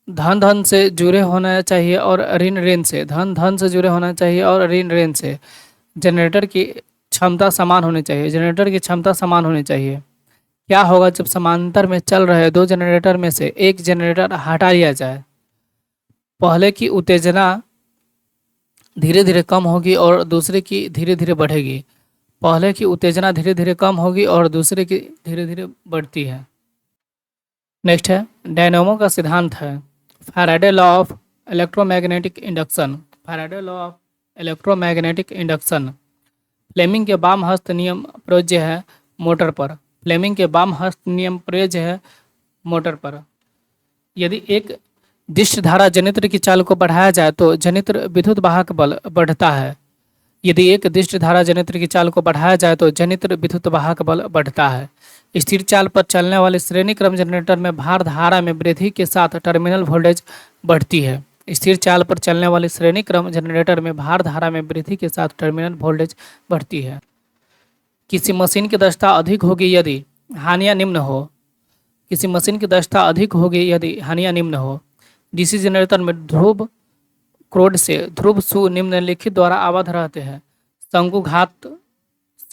धन से जुड़े होना चाहिए और ऋण से। धन से जुड़े होना चाहिए और ऋण से। जनरेटर की क्षमता समान होनी चाहिए। जनरेटर की क्षमता समान होनी चाहिए। क्या होगा जब समांतर में चल रहे दो जनरेटर में से एक जनरेटर हटा लिया जाए? पहले की उत्तेजना धीरे धीरे कम होगी और दूसरे की धीरे धीरे बढ़ेगी। पहले की उत्तेजना धीरे धीरे कम होगी और दूसरे की धीरे धीरे बढ़ती है। नेक्स्ट है डायनामो का सिद्धांत है Faraday law of electromagnetic induction. Faraday law of electromagnetic induction Fleming के वाम हस्त नियम प्रयोज्य है मोटर पर। फ्लेमिंग के वाम हस्त नियम प्रयोज्य है मोटर पर। यदि एक दिष्ट धारा जनित्र की चाल को बढ़ाया जाए तो जनित्र विद्युत वाहक बल बढ़ता है। यदि एक दिष्ट धारा जनित्र की चाल को बढ़ाया जाए तो जनित्र विद्युत वाहक बल बढ़ता है। स्थिर चाल पर चलने वाले श्रेणी क्रम जनरेटर में भार धारा में वृद्धि के साथ टर्मिनल वोल्टेज बढ़ती है। स्थिर चाल पर चलने वाले श्रेणी क्रम जनरेटर में भार धारा में वृद्धि के साथ टर्मिनल वोल्टेज बढ़ती है। किसी मशीन की दक्षता अधिक होगी यदि हानियां निम्न हो। किसी मशीन की दक्षता अधिक होगी यदि हानियां निम्न हो। डीसी जनरेटर में ध्रुव क्रोड से ध्रुव सु निम्नलिखित द्वारा आबद्ध रहते हैं।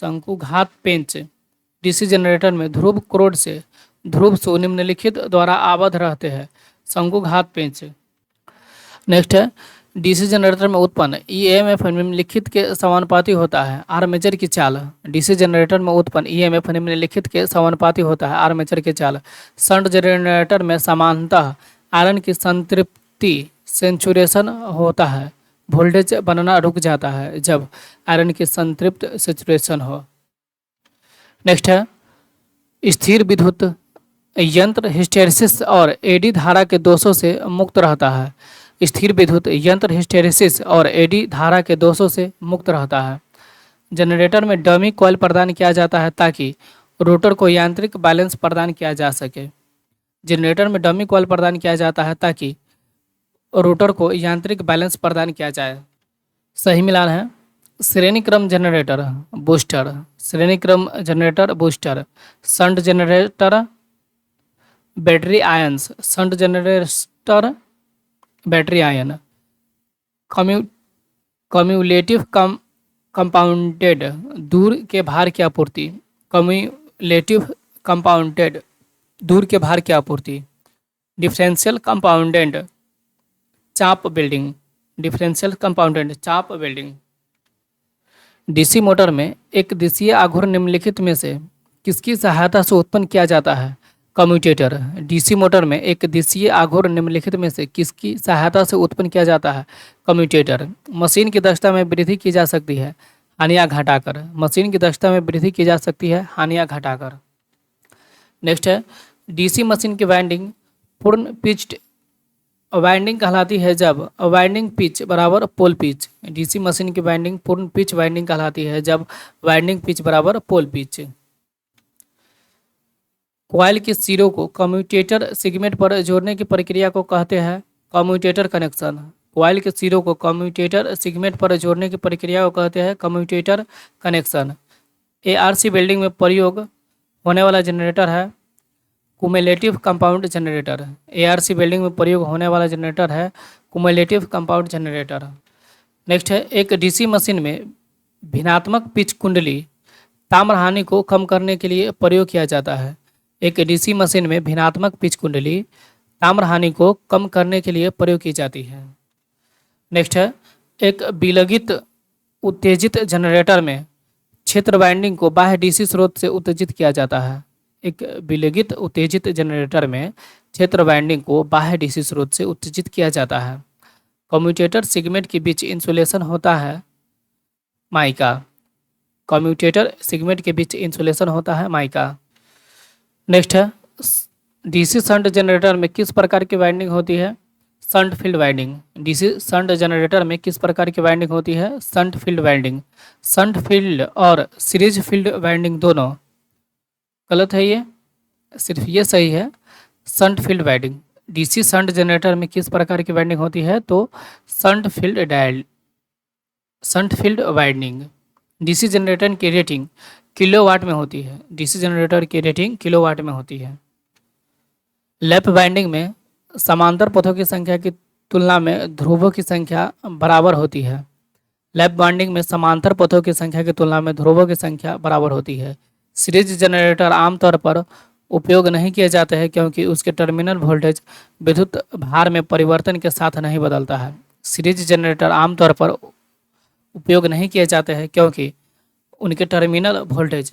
शंकुघात पेंच। डीसी जनरेटर में ध्रुव क्रोड से ध्रुव सु निम्नलिखित द्वारा आबद्ध रहते हैं। शंकुघात पेंच। नेक्स्ट है डीसी जनरेटर में उत्पन्न ईएमएफ निम्नलिखित के समानुपाती होता है। आर्मेचर की चाल। डीसी जनरेटर में उत्पन्न ईएमएफ निम्नलिखित के समानुपाती होता है। आर्मेचर की चाल। शंट जनरेटर में सामान्यतः आयरन की संतृप्ति सेचुरेशन होता है। वोल्टेज बनना रुक जाता है जब आयरन की संतृप्त सेचुरेशन हो। नेक्स्ट है स्थिर विद्युत यंत्र हिस्टैरिसीस और एडी धारा के दोषों से मुक्त रहता है। स्थिर विद्युत यंत्र हिस्टैरिसीस और एडी धारा के दोषों से मुक्त रहता है। जनरेटर में डमी कॉइल प्रदान किया जाता है ताकि रोटर को यांत्रिक बैलेंस प्रदान किया जा सके। जनरेटर में डमी कॉइल प्रदान किया जाता है ताकि रोटर को यांत्रिक बैलेंस प्रदान किया जाए। सही मिलान है श्रेणी क्रम जनरेटर बूस्टर। श्रेणी क्रम generator booster. Shunt generator battery ions. Shunt generator battery ion. Cumulative compounded दूर के भार की आपूर्ति। कम्यूलेटिव कंपाउंडेड दूर के भार की आपूर्ति। डिफरेंशियल कंपाउंडेड चाप बिल्डिंग। डिफरेंशियल कंपाउंडेड चाप बिल्डिंग। डीसी मोटर में एक दिशीय आघूर्ण निम्नलिखित में से किसकी सहायता से उत्पन्न किया जाता है? कम्यूटेटर। डीसी मोटर में एक दिशीय आघूर्ण निम्नलिखित में से किसकी सहायता से उत्पन्न किया जाता है? कम्यूटेटर। मशीन की दक्षता में वृद्धि की जा सकती है हानियां घटाकर। मशीन की दक्षता में वृद्धि की जा सकती है हानियां घटाकर। नेक्स्ट है डीसी मशीन की वाइंडिंग पूर्ण पिच्ड वाइंडिंग कहलाती है जब वाइंडिंग पिच बराबर पोल पिच। डीसी मशीन की वाइंडिंग पूर्ण पिच वाइंडिंग कहलाती है जब वाइंडिंग पिच बराबर पोल पिच। कॉइल के सिरों को कम्यूटेटर सेगमेंट पर जोड़ने की प्रक्रिया को कहते हैं कम्यूटेटर कनेक्शन। कॉइल के सिरों को कम्यूटेटर सेगमेंट पर जोड़ने की प्रक्रिया को कहते हैं कम्यूटेटर कनेक्शन। एआरसी वेल्डिंग में प्रयोग होने वाला जनरेटर है cumulative compound generator. ARC welding में प्रयोग होने वाला जनरेटर है कुमुलेटिव कंपाउंड जनरेटर। नेक्स्ट है एक डीसी मशीन में भिन्नात्मक पिच कुंडली ताम्र हानि को कम करने के लिए प्रयोग किया जाता है। एक डीसी मशीन में भिन्नात्मक पिच कुंडली ताम्र हानि को कम करने के लिए प्रयोग की जाती है। नेक्स्ट है एक विलगित उत्तेजित जनरेटर में क्षेत्र वाइंडिंग को बाह्य डीसी स्रोत से उत्तेजित किया जाता है। एक विलगित उत्तेजित जनरेटर में क्षेत्र वाइंडिंग को बाह्य डीसी स्रोत से उत्तेजित किया जाता है। कम्यूटेटर सेगमेंट के बीच इंसुलेशन होता है माइका। कम्यूटेटर सेगमेंट के बीच इंसुलेशन होता है माइका। नेक्स्ट है डीसी शंट जनरेटर में किस प्रकार की वाइंडिंग होती है? Shunt field winding. DC shunt generator में किस प्रकार की वाइंडिंग होती है? Shunt field winding. Shunt field और सीरीज फील्ड वाइंडिंग दोनों गलत है, ये सिर्फ ये सही है। Shunt field winding. DC shunt generator में किस प्रकार की वाइंडिंग होती है? तो shunt field winding. DC generator की रेटिंग किलोवाट में होती है। डीसी जनरेटर की रेटिंग किलोवाट में होती है। लैप वाइंडिंग में समांतर पथों की संख्या की तुलना में ध्रुवों की संख्या बराबर होती है। लैप वाइंडिंग में समांतर पथों की संख्या की तुलना में ध्रुवों की संख्या बराबर होती है। सीरीज जनरेटर आमतौर पर उपयोग नहीं किए जाते हैं क्योंकि उसके टर्मिनल वोल्टेज विद्युत भार में परिवर्तन के साथ नहीं बदलता है। सीरीज जनरेटर आमतौर पर उपयोग नहीं किए जाते हैं क्योंकि उनके टर्मिनल वोल्टेज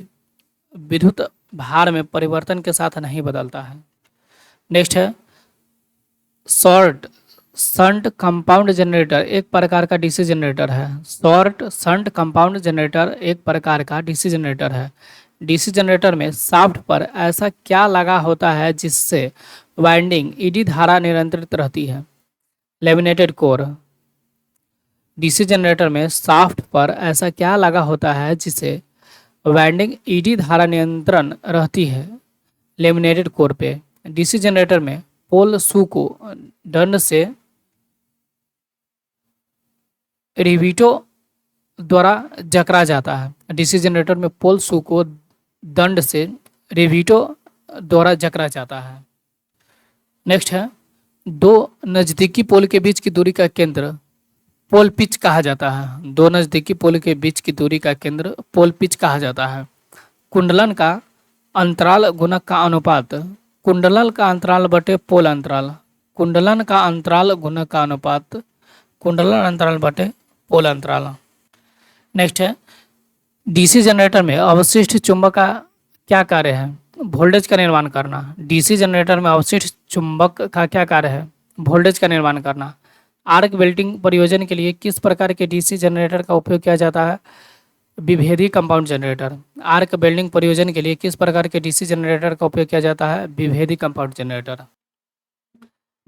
विद्युत भार में परिवर्तन के साथ नहीं बदलता है। नेक्स्ट है शॉर्ट शंट कंपाउंड जनरेटर एक प्रकार का डीसी जनरेटर है। शॉर्ट शंट कंपाउंड जनरेटर एक प्रकार का डीसी जनरेटर है। डीसी जनरेटर में शाफ्ट पर ऐसा क्या लगा होता है जिससे वाइंडिंग ईडी धारा नियंत्रित रहती है? Laminated core. डीसी जनरेटर में शाफ्ट पर ऐसा क्या लगा होता है जिससे वाइंडिंग ईडी धारा नियंत्रण रहती है? लेमिनेटेड कोर पे। डीसी जनरेटर में पोल शू को दंड से रिवीटो द्वारा जकड़ा जाता है। डीसी जनरेटर में पोल शू को दंड से रिवीटो द्वारा जकड़ा जाता है। नेक्स्ट है दो नज़दीकी पोल के बीच की दूरी का केंद्र पोल पिच कहा जाता है। दो नज़दीकी पोल के बीच की दूरी का केंद्र पोल पिच कहा जाता है। कुंडलन का अंतराल गुणक का अनुपात कुंडलन का अंतराल बटे पोल अंतराल। कुंडलन का अंतराल गुणक का अनुपात कुंडलन अंतराल बटे पोल अंतराल। नेक्स्ट है डीसी जनरेटर में अवशिष्ट चुंबक का क्या कार्य है? वोल्टेज का निर्माण करना। डीसी जनरेटर में अवशिष्ट चुंबक का क्या कार्य है? वोल्टेज का निर्माण करना। आर्क वेल्डिंग प्रयोजन के लिए किस प्रकार के डीसी जनरेटर का उपयोग किया जाता है? विभेदी कंपाउंड जनरेटर। आर्क वेल्डिंग प्रयोजन के लिए किस प्रकार के डीसी जनरेटर का उपयोग किया जाता है? विभेदी कंपाउंड जनरेटर।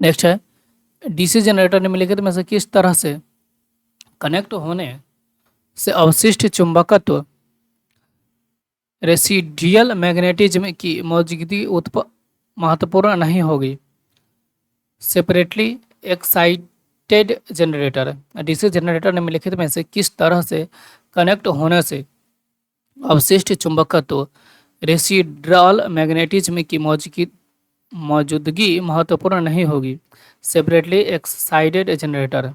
नेक्स्ट है डीसी जनरेटर निम्नलिखित में से किस तरह से कनेक्ट होने से अवशिष्ट चुंबकत्व रेसिडियल मैग्नेटिज्म की मौजूदगी महत्वपूर्ण नहीं होगी? Separately excited generator. DC generator निम्नलिखित में से किस तरह से कनेक्ट होने से अवशिष्ट चुंबकत्व रेसिडुअल मैग्नेटिज्म की मौजूदगी महत्वपूर्ण नहीं होगी? Separately excited generator.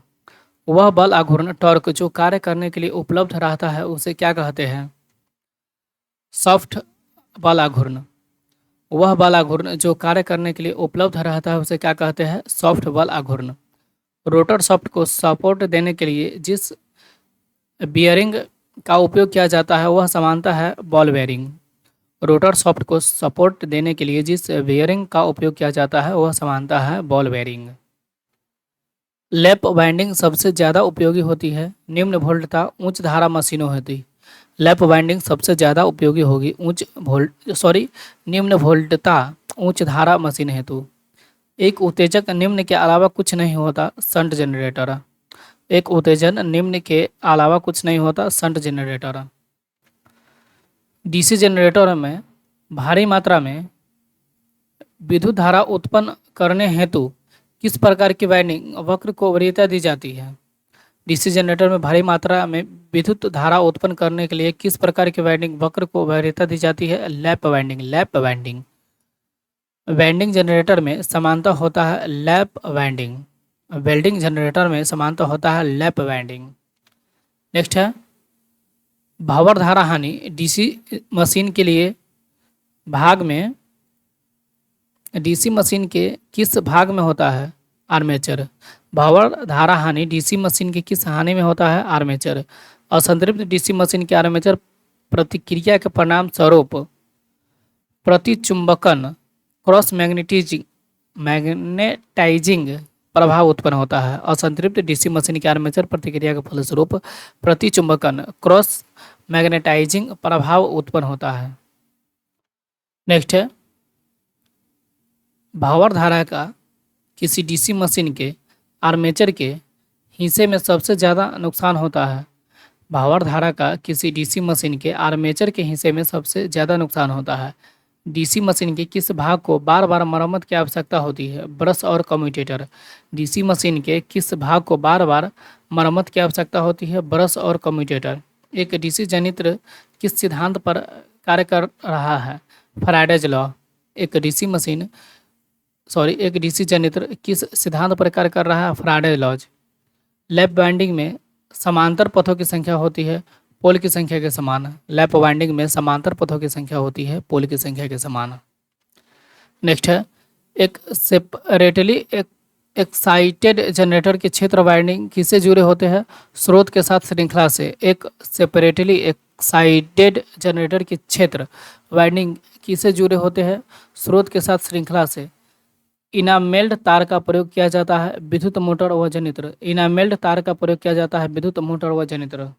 वह बल आघूर्ण टॉर्क जो कार्य करने के लिए उपलब्ध रहता है उसे क्या कहते हैं? सॉफ्ट बल आघूर्ण। वह बल आघूर्ण जो कार्य करने के लिए उपलब्ध रहता है उसे क्या कहते हैं? सॉफ्ट बल आघूर्ण। रोटर शाफ्ट को सपोर्ट देने के लिए जिस बियरिंग का उपयोग किया जाता है वह समानता है बॉल बेयरिंग। रोटर शाफ्ट को सपोर्ट देने के लिए जिस बियरिंग का उपयोग किया जाता है वह समानता है बॉल बेयरिंग। लैप वाइंडिंग सबसे ज़्यादा उपयोगी होती है निम्न वोल्टता उच्च धारा मशीनों हेतु। लैप वाइंडिंग सबसे ज़्यादा उपयोगी होगी निम्न वोल्टता उच्च धारा मशीन हेतु। एक उत्तेजक निम्न के अलावा कुछ नहीं होता शंट जनरेटर। एक उत्तेजन निम्न के अलावा कुछ नहीं होता शंट जनरेटर। डीसी जनरेटर में भारी मात्रा में विद्युत धारा उत्पन्न करने हेतु किस प्रकार की वाइंडिंग वक्र को वरीयता दी जाती है? डीसी जनरेटर में भारी मात्रा में विद्युत धारा उत्पन्न करने के लिए किस प्रकार की वाइंडिंग वक्र को वरीयता दी जाती है? Lap winding. Lap winding. Welding generator में समानता होता है लैप वाइंडिंग। वेल्डिंग जनरेटर में समानता होता है लैप वाइंडिंग। नेक्स्ट है भावर धारा हानि डीसी मशीन के लिए भाग में डीसी मशीन के किस भाग में होता है? आर्मेचर। भावर धारा हानि डीसी मशीन के किस हानि में होता है? आर्मेचर। असंतृप्त डीसी मशीन के आर्मेचर प्रतिक्रिया के परिणाम स्वरूप प्रतिचुंबकन क्रॉस मैग्नेटाइजिंग प्रभाव उत्पन्न होता है। असंतृप्त डीसी मशीन के आर्मेचर प्रतिक्रिया के फलस्वरूप प्रतिचुंबकन क्रॉस मैग्नेटाइजिंग प्रभाव उत्पन्न होता है। नेक्स्ट है भावर धारा का किसी डीसी मशीन के आर्मेचर के हिस्से में सबसे ज़्यादा नुकसान होता है। भावर धारा का किसी डीसी मशीन के आर्मेचर के हिस्से में सबसे ज़्यादा नुकसान होता है। डीसी मशीन के किस भाग को बार बार मरम्मत की आवश्यकता होती है? ब्रश और कम्यूटेटर। डीसी मशीन के किस भाग को बार बार मरम्मत की आवश्यकता होती है? ब्रश और कम्यूटेटर। एक डीसी जनित्र किस सिद्धांत पर कार्य कर रहा है? Faraday's law. एक डीसी जनित्र किस सिद्धांत पर कार्य कर रहा है? Faraday's laws. लैप वाइंडिंग में समांतर पथों की संख्या होती है पोल की संख्या के समान। लैप वाइंडिंग में समांतर पथों की संख्या होती है पोल की संख्या के समान। नेक्स्ट है, एक सेपरेटली एक्साइटेड जनरेटर के क्षेत्र वाइंडिंग किससे जुड़े होते हैं? स्रोत के साथ श्रृंखला से। एक सेपरेटली एक्साइटेड जनरेटर के क्षेत्र वाइंडिंग किससे जुड़े होते हैं? स्रोत के साथ श्रृंखला से। इनामेल्ड तार का प्रयोग किया जाता है विद्युत मोटर व जनित्र। इनामेल्ड तार का प्रयोग किया जाता है विद्युत मोटर व जनित्र।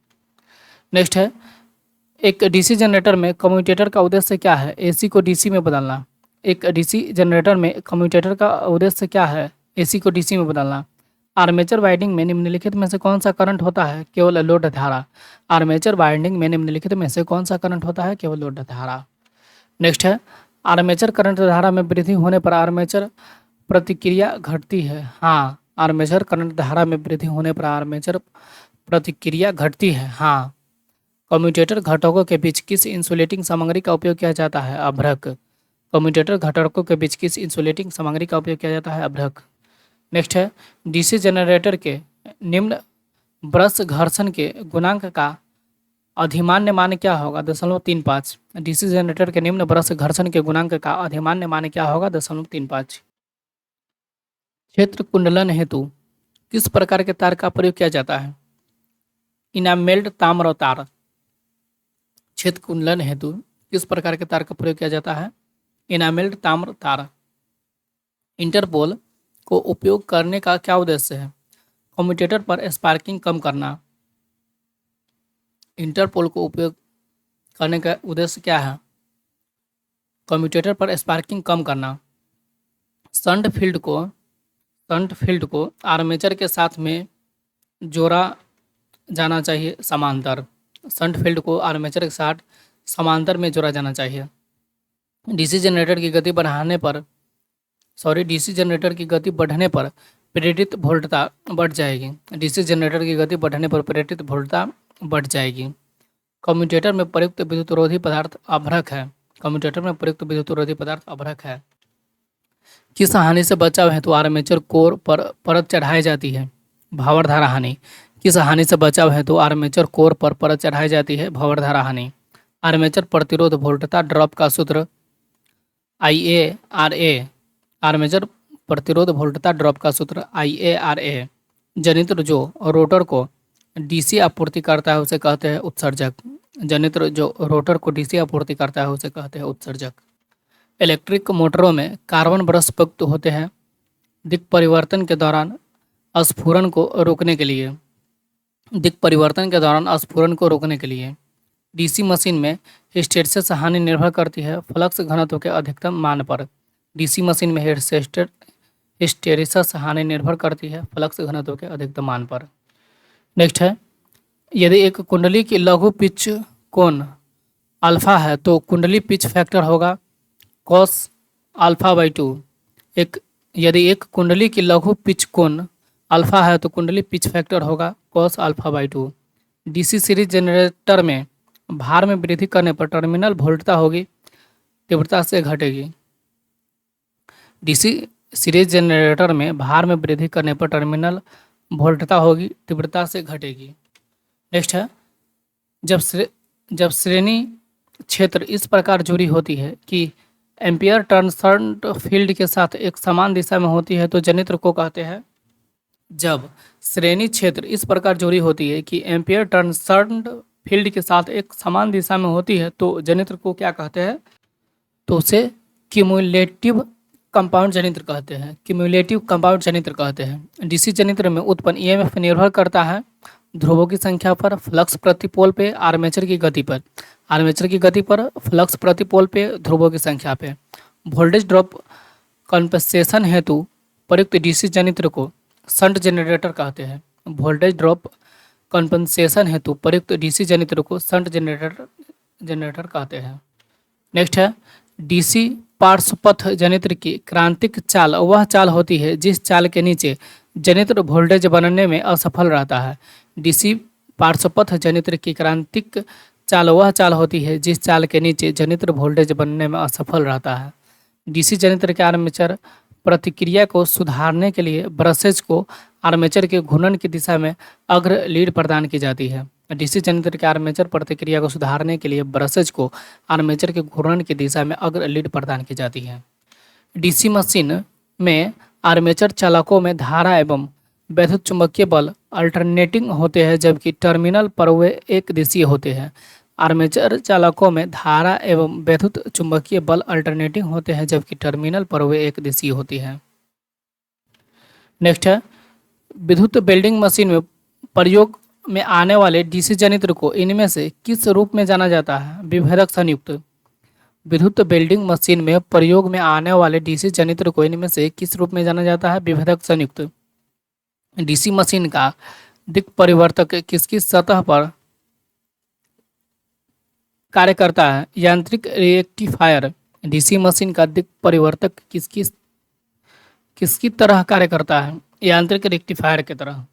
नेक्स्ट है, एक डीसी जनरेटर में कम्यूटेटर का उद्देश्य क्या है? एसी को डीसी में बदलना। एक डीसी जनरेटर में कम्यूटेटर का उद्देश्य क्या है? एसी को डीसी में बदलना। आर्मेचर वाइंडिंग में निम्नलिखित में से कौन सा करंट होता है? केवल लोड धारा। आर्मेचर वाइंडिंग में निम्नलिखित में से कौन सा करंट होता है? केवल लोड धारा। नेक्स्ट है, आर्मेचर करंट धारा में वृद्धि होने पर आर्मेचर प्रतिक्रिया घटती है। हाँ, आर्मेचर करंट धारा में वृद्धि होने पर आर्मेचर प्रतिक्रिया घटती है। हाँ। कम्यूटेटर घटकों के बीच किस इंसुलेटिंग सामग्री का उपयोग किया जाता है? अभ्रक। कम्यूटेटर घटकों के बीच किस इंसुलेटिंग सामग्री का उपयोग किया जाता है? अभ्रक। नेक्स्ट है, डीसी जनरेटर के निम्न ब्रश घर्षण के गुणांक का अधिमान्य मान क्या होगा? 0.35। डीसी जनरेटर के निम्न ब्रश घर्षण के गुणांक का अधिमान्य मान क्या होगा? 0.35। क्षेत्र कुंडलन हेतु किस प्रकार के तार का प्रयोग किया जाता है? इनामेल्ड ताम्र तार। क्षेत्र कुंडलन हेतु किस प्रकार के तार का प्रयोग किया जाता है? इनामेल्ड ताम्र तार। इंटरपोल को उपयोग करने का क्या उद्देश्य है? कम्यूटेटर पर स्पार्किंग कम करना। इंटरपोल को उपयोग करने का उद्देश्य क्या है? कम्यूटेटर पर स्पार्किंग कम करना। शंट फील्ड को आर्मेचर के साथ में जोड़ा जाना चाहिए समांतर। शंट फील्ड को आर्मेचर के साथ समांतर में जोड़ा जाना चाहिए। डीसी जनरेटर की गति बढ़ने पर प्रेरित वोल्टता बढ़ जाएगी। डीसी जनरेटर की गति बढ़ने पर प्रेरित वोल्टता बढ़ जाएगी। कम्यूटेटर में प्रयुक्त विद्युतरोधी पदार्थ अभ्रक है। कम्यूटेटर में प्रयुक्त विद्युतरोधी पदार्थ अभ्रक है। किस हानि से बचाव हेतु आर्मेचर कोर पर परत चढ़ाई जाती है? भावर धारा हानि। किस हानि से बचाव हेतु आर्मेचर कोर पर परत चढ़ाई जाती है? भावर धारा हानि। आर्मेचर प्रतिरोध वोल्टता ड्रॉप का सूत्र IaRa। आर्मेचर प्रतिरोध वोल्टता ड्रॉप का सूत्र IaRa। जनित्र जो रोटर को डीसी आपूर्ति करता है उसे कहते हैं उत्सर्जक। जनित्र जो रोटर को डीसी आपूर्ति करता है उसे कहते हैं उत्सर्जक। इलेक्ट्रिक मोटरों में कार्बन ब्रश युक्त होते हैं दिक् परिवर्तन के दौरान स्फुरन को रोकने के लिए। डीसी मशीन में हिस्टैरिसीस हानि निर्भर करती है फ्लक्स घनत्व के अधिकतम मान पर। डीसी मशीन में हिस्टैरिसीस हानि निर्भर करती है फ्लक्स घनत्व के अधिकतम मान पर। नेक्स्ट है, यदि एक कुंडली की लघु पिच कोण अल्फा है तो कुंडली पिच फैक्टर होगा cos α/2। यदि एक कुंडली की लघु पिच कोण अल्फा है तो कुंडली पिच फैक्टर होगा cos α/2। डीसी सीरीज जनरेटर में भार में वृद्धि करने पर टर्मिनल वोल्टता होगी तीव्रता से घटेगी। डीसी सीरीज जनरेटर में भार में वृद्धि करने पर टर्मिनल वोल्टता होगी तीव्रता से घटेगी। नेक्स्ट है, जब श्रेणी क्षेत्र इस प्रकार जुड़ी होती है कि एम्पियर टर्न शंट फील्ड के साथ एक समान दिशा में होती है तो जनित्र को कहते हैं। जब श्रेणी क्षेत्र इस प्रकार जुड़ी होती है कि एम्पियर टर्न शंट फील्ड के साथ एक समान दिशा में होती है तो जनित्र को क्या कहते हैं? तो उसे क्यूमुलेटिव कंपाउंड जनित्र कहते हैं। क्यूमुलेटिव कंपाउंड जनित्र कहते हैं। डीसी जनित्र में उत्पन्न ईएमएफ निर्भर करता है ध्रुवों की संख्या पर, फ्लक्स प्रति पोल पे, आर्मेचर की गति पर। आर्मेचर की गति पर, फ्लक्स प्रति पोल पे, ध्रुवों की संख्या पे। वोल्टेज ड्रॉप कंपनसेशन हेतु प्रयुक्त डीसी जनित्र को शंट जनरेटर कहते हैं। वोल्टेज ड्रॉप कंपनसेशन हेतु प्रयुक्त डीसी जनित्र को शंट जनरेटर कहते हैं। नेक्स्ट है, डीसी पार्श्वपथ जनित्र की क्रांतिक चाल वह चाल होती है जिस चाल के नीचे जनित्र वोल्टेज बनने में असफल रहता है। डीसी पार्श्वपथ जनित्र की क्रांतिक चाल वह चाल होती है जिस चाल के नीचे जनित्र वोल्टेज बनने में असफल रहता है। डीसी जनित्र के आर्मेचर प्रतिक्रिया को सुधारने के लिए ब्रशेज को आर्मेचर के घूर्णन की दिशा में अग्र लीड प्रदान की जाती है। डीसी जनरेटर के आर्मेचर प्रतिक्रिया को सुधारने के लिए ब्रशेज को आर्मेचर के घूर्णन की दिशा में अग्र लीड प्रदान की जाती है। डीसी मशीन में आर्मेचर चालकों में धारा एवं वैद्युत चुंबकीय बल अल्टरनेटिंग होते हैं, जबकि टर्मिनल पर वे एक दिशीय होते हैं। आर्मेचर चालकों में धारा एवं वैद्युत चुंबकीय बल अल्टरनेटिंग होते हैं, जबकि टर्मिनल पर वे एक दिशीय होती हैं। नेक्स्ट है विद्युत वेल्डिंग मशीन में प्रयोग में आने वाले डीसी जनरेटर को इनमें से किस रूप में जाना जाता है? विभेदक संयुक्त। विद्युत वेल्डिंग मशीन में प्रयोग में आने वाले डीसी जनरेटर को इनमें से किस रूप में जाना जाता है? विभेदक संयुक्त। डीसी मशीन का दिक् परिवर्तक किसकी सतह पर कार्य करता है? यांत्रिक रेक्टिफायर। डीसी मशीन का दिक् परिवर्तक किसकी तरह कार्य करता है? यांत्रिक रेक्टिफायर की तरह।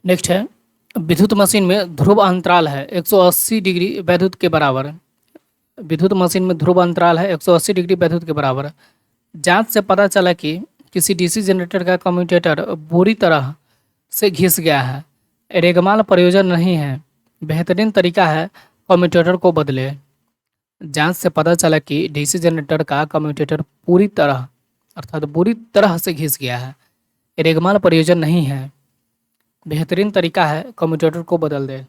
नेक्स्ट है विद्युत मशीन में ध्रुव अंतराल है 180 डिग्री वैद्युत के बराबर। विद्युत मशीन में ध्रुव अंतराल है 180 डिग्री वैद्युत के बराबर। जांच से पता चला कि किसी डीसी जनरेटर का कम्यूटेटर बुरी तरह से घिस गया है। रेगमाल प्रयोजन नहीं है, बेहतरीन तरीका है कम्यूटेटर को बदले। जांच से पता चला कि डीसी जनरेटर का कम्यूटेटर पूरी तरह अर्थात बुरी तरह से घिस गया है। रेगमाल प्रयोजन नहीं है, बेहतरीन तरीका है कम्यूटेटर को बदल दे।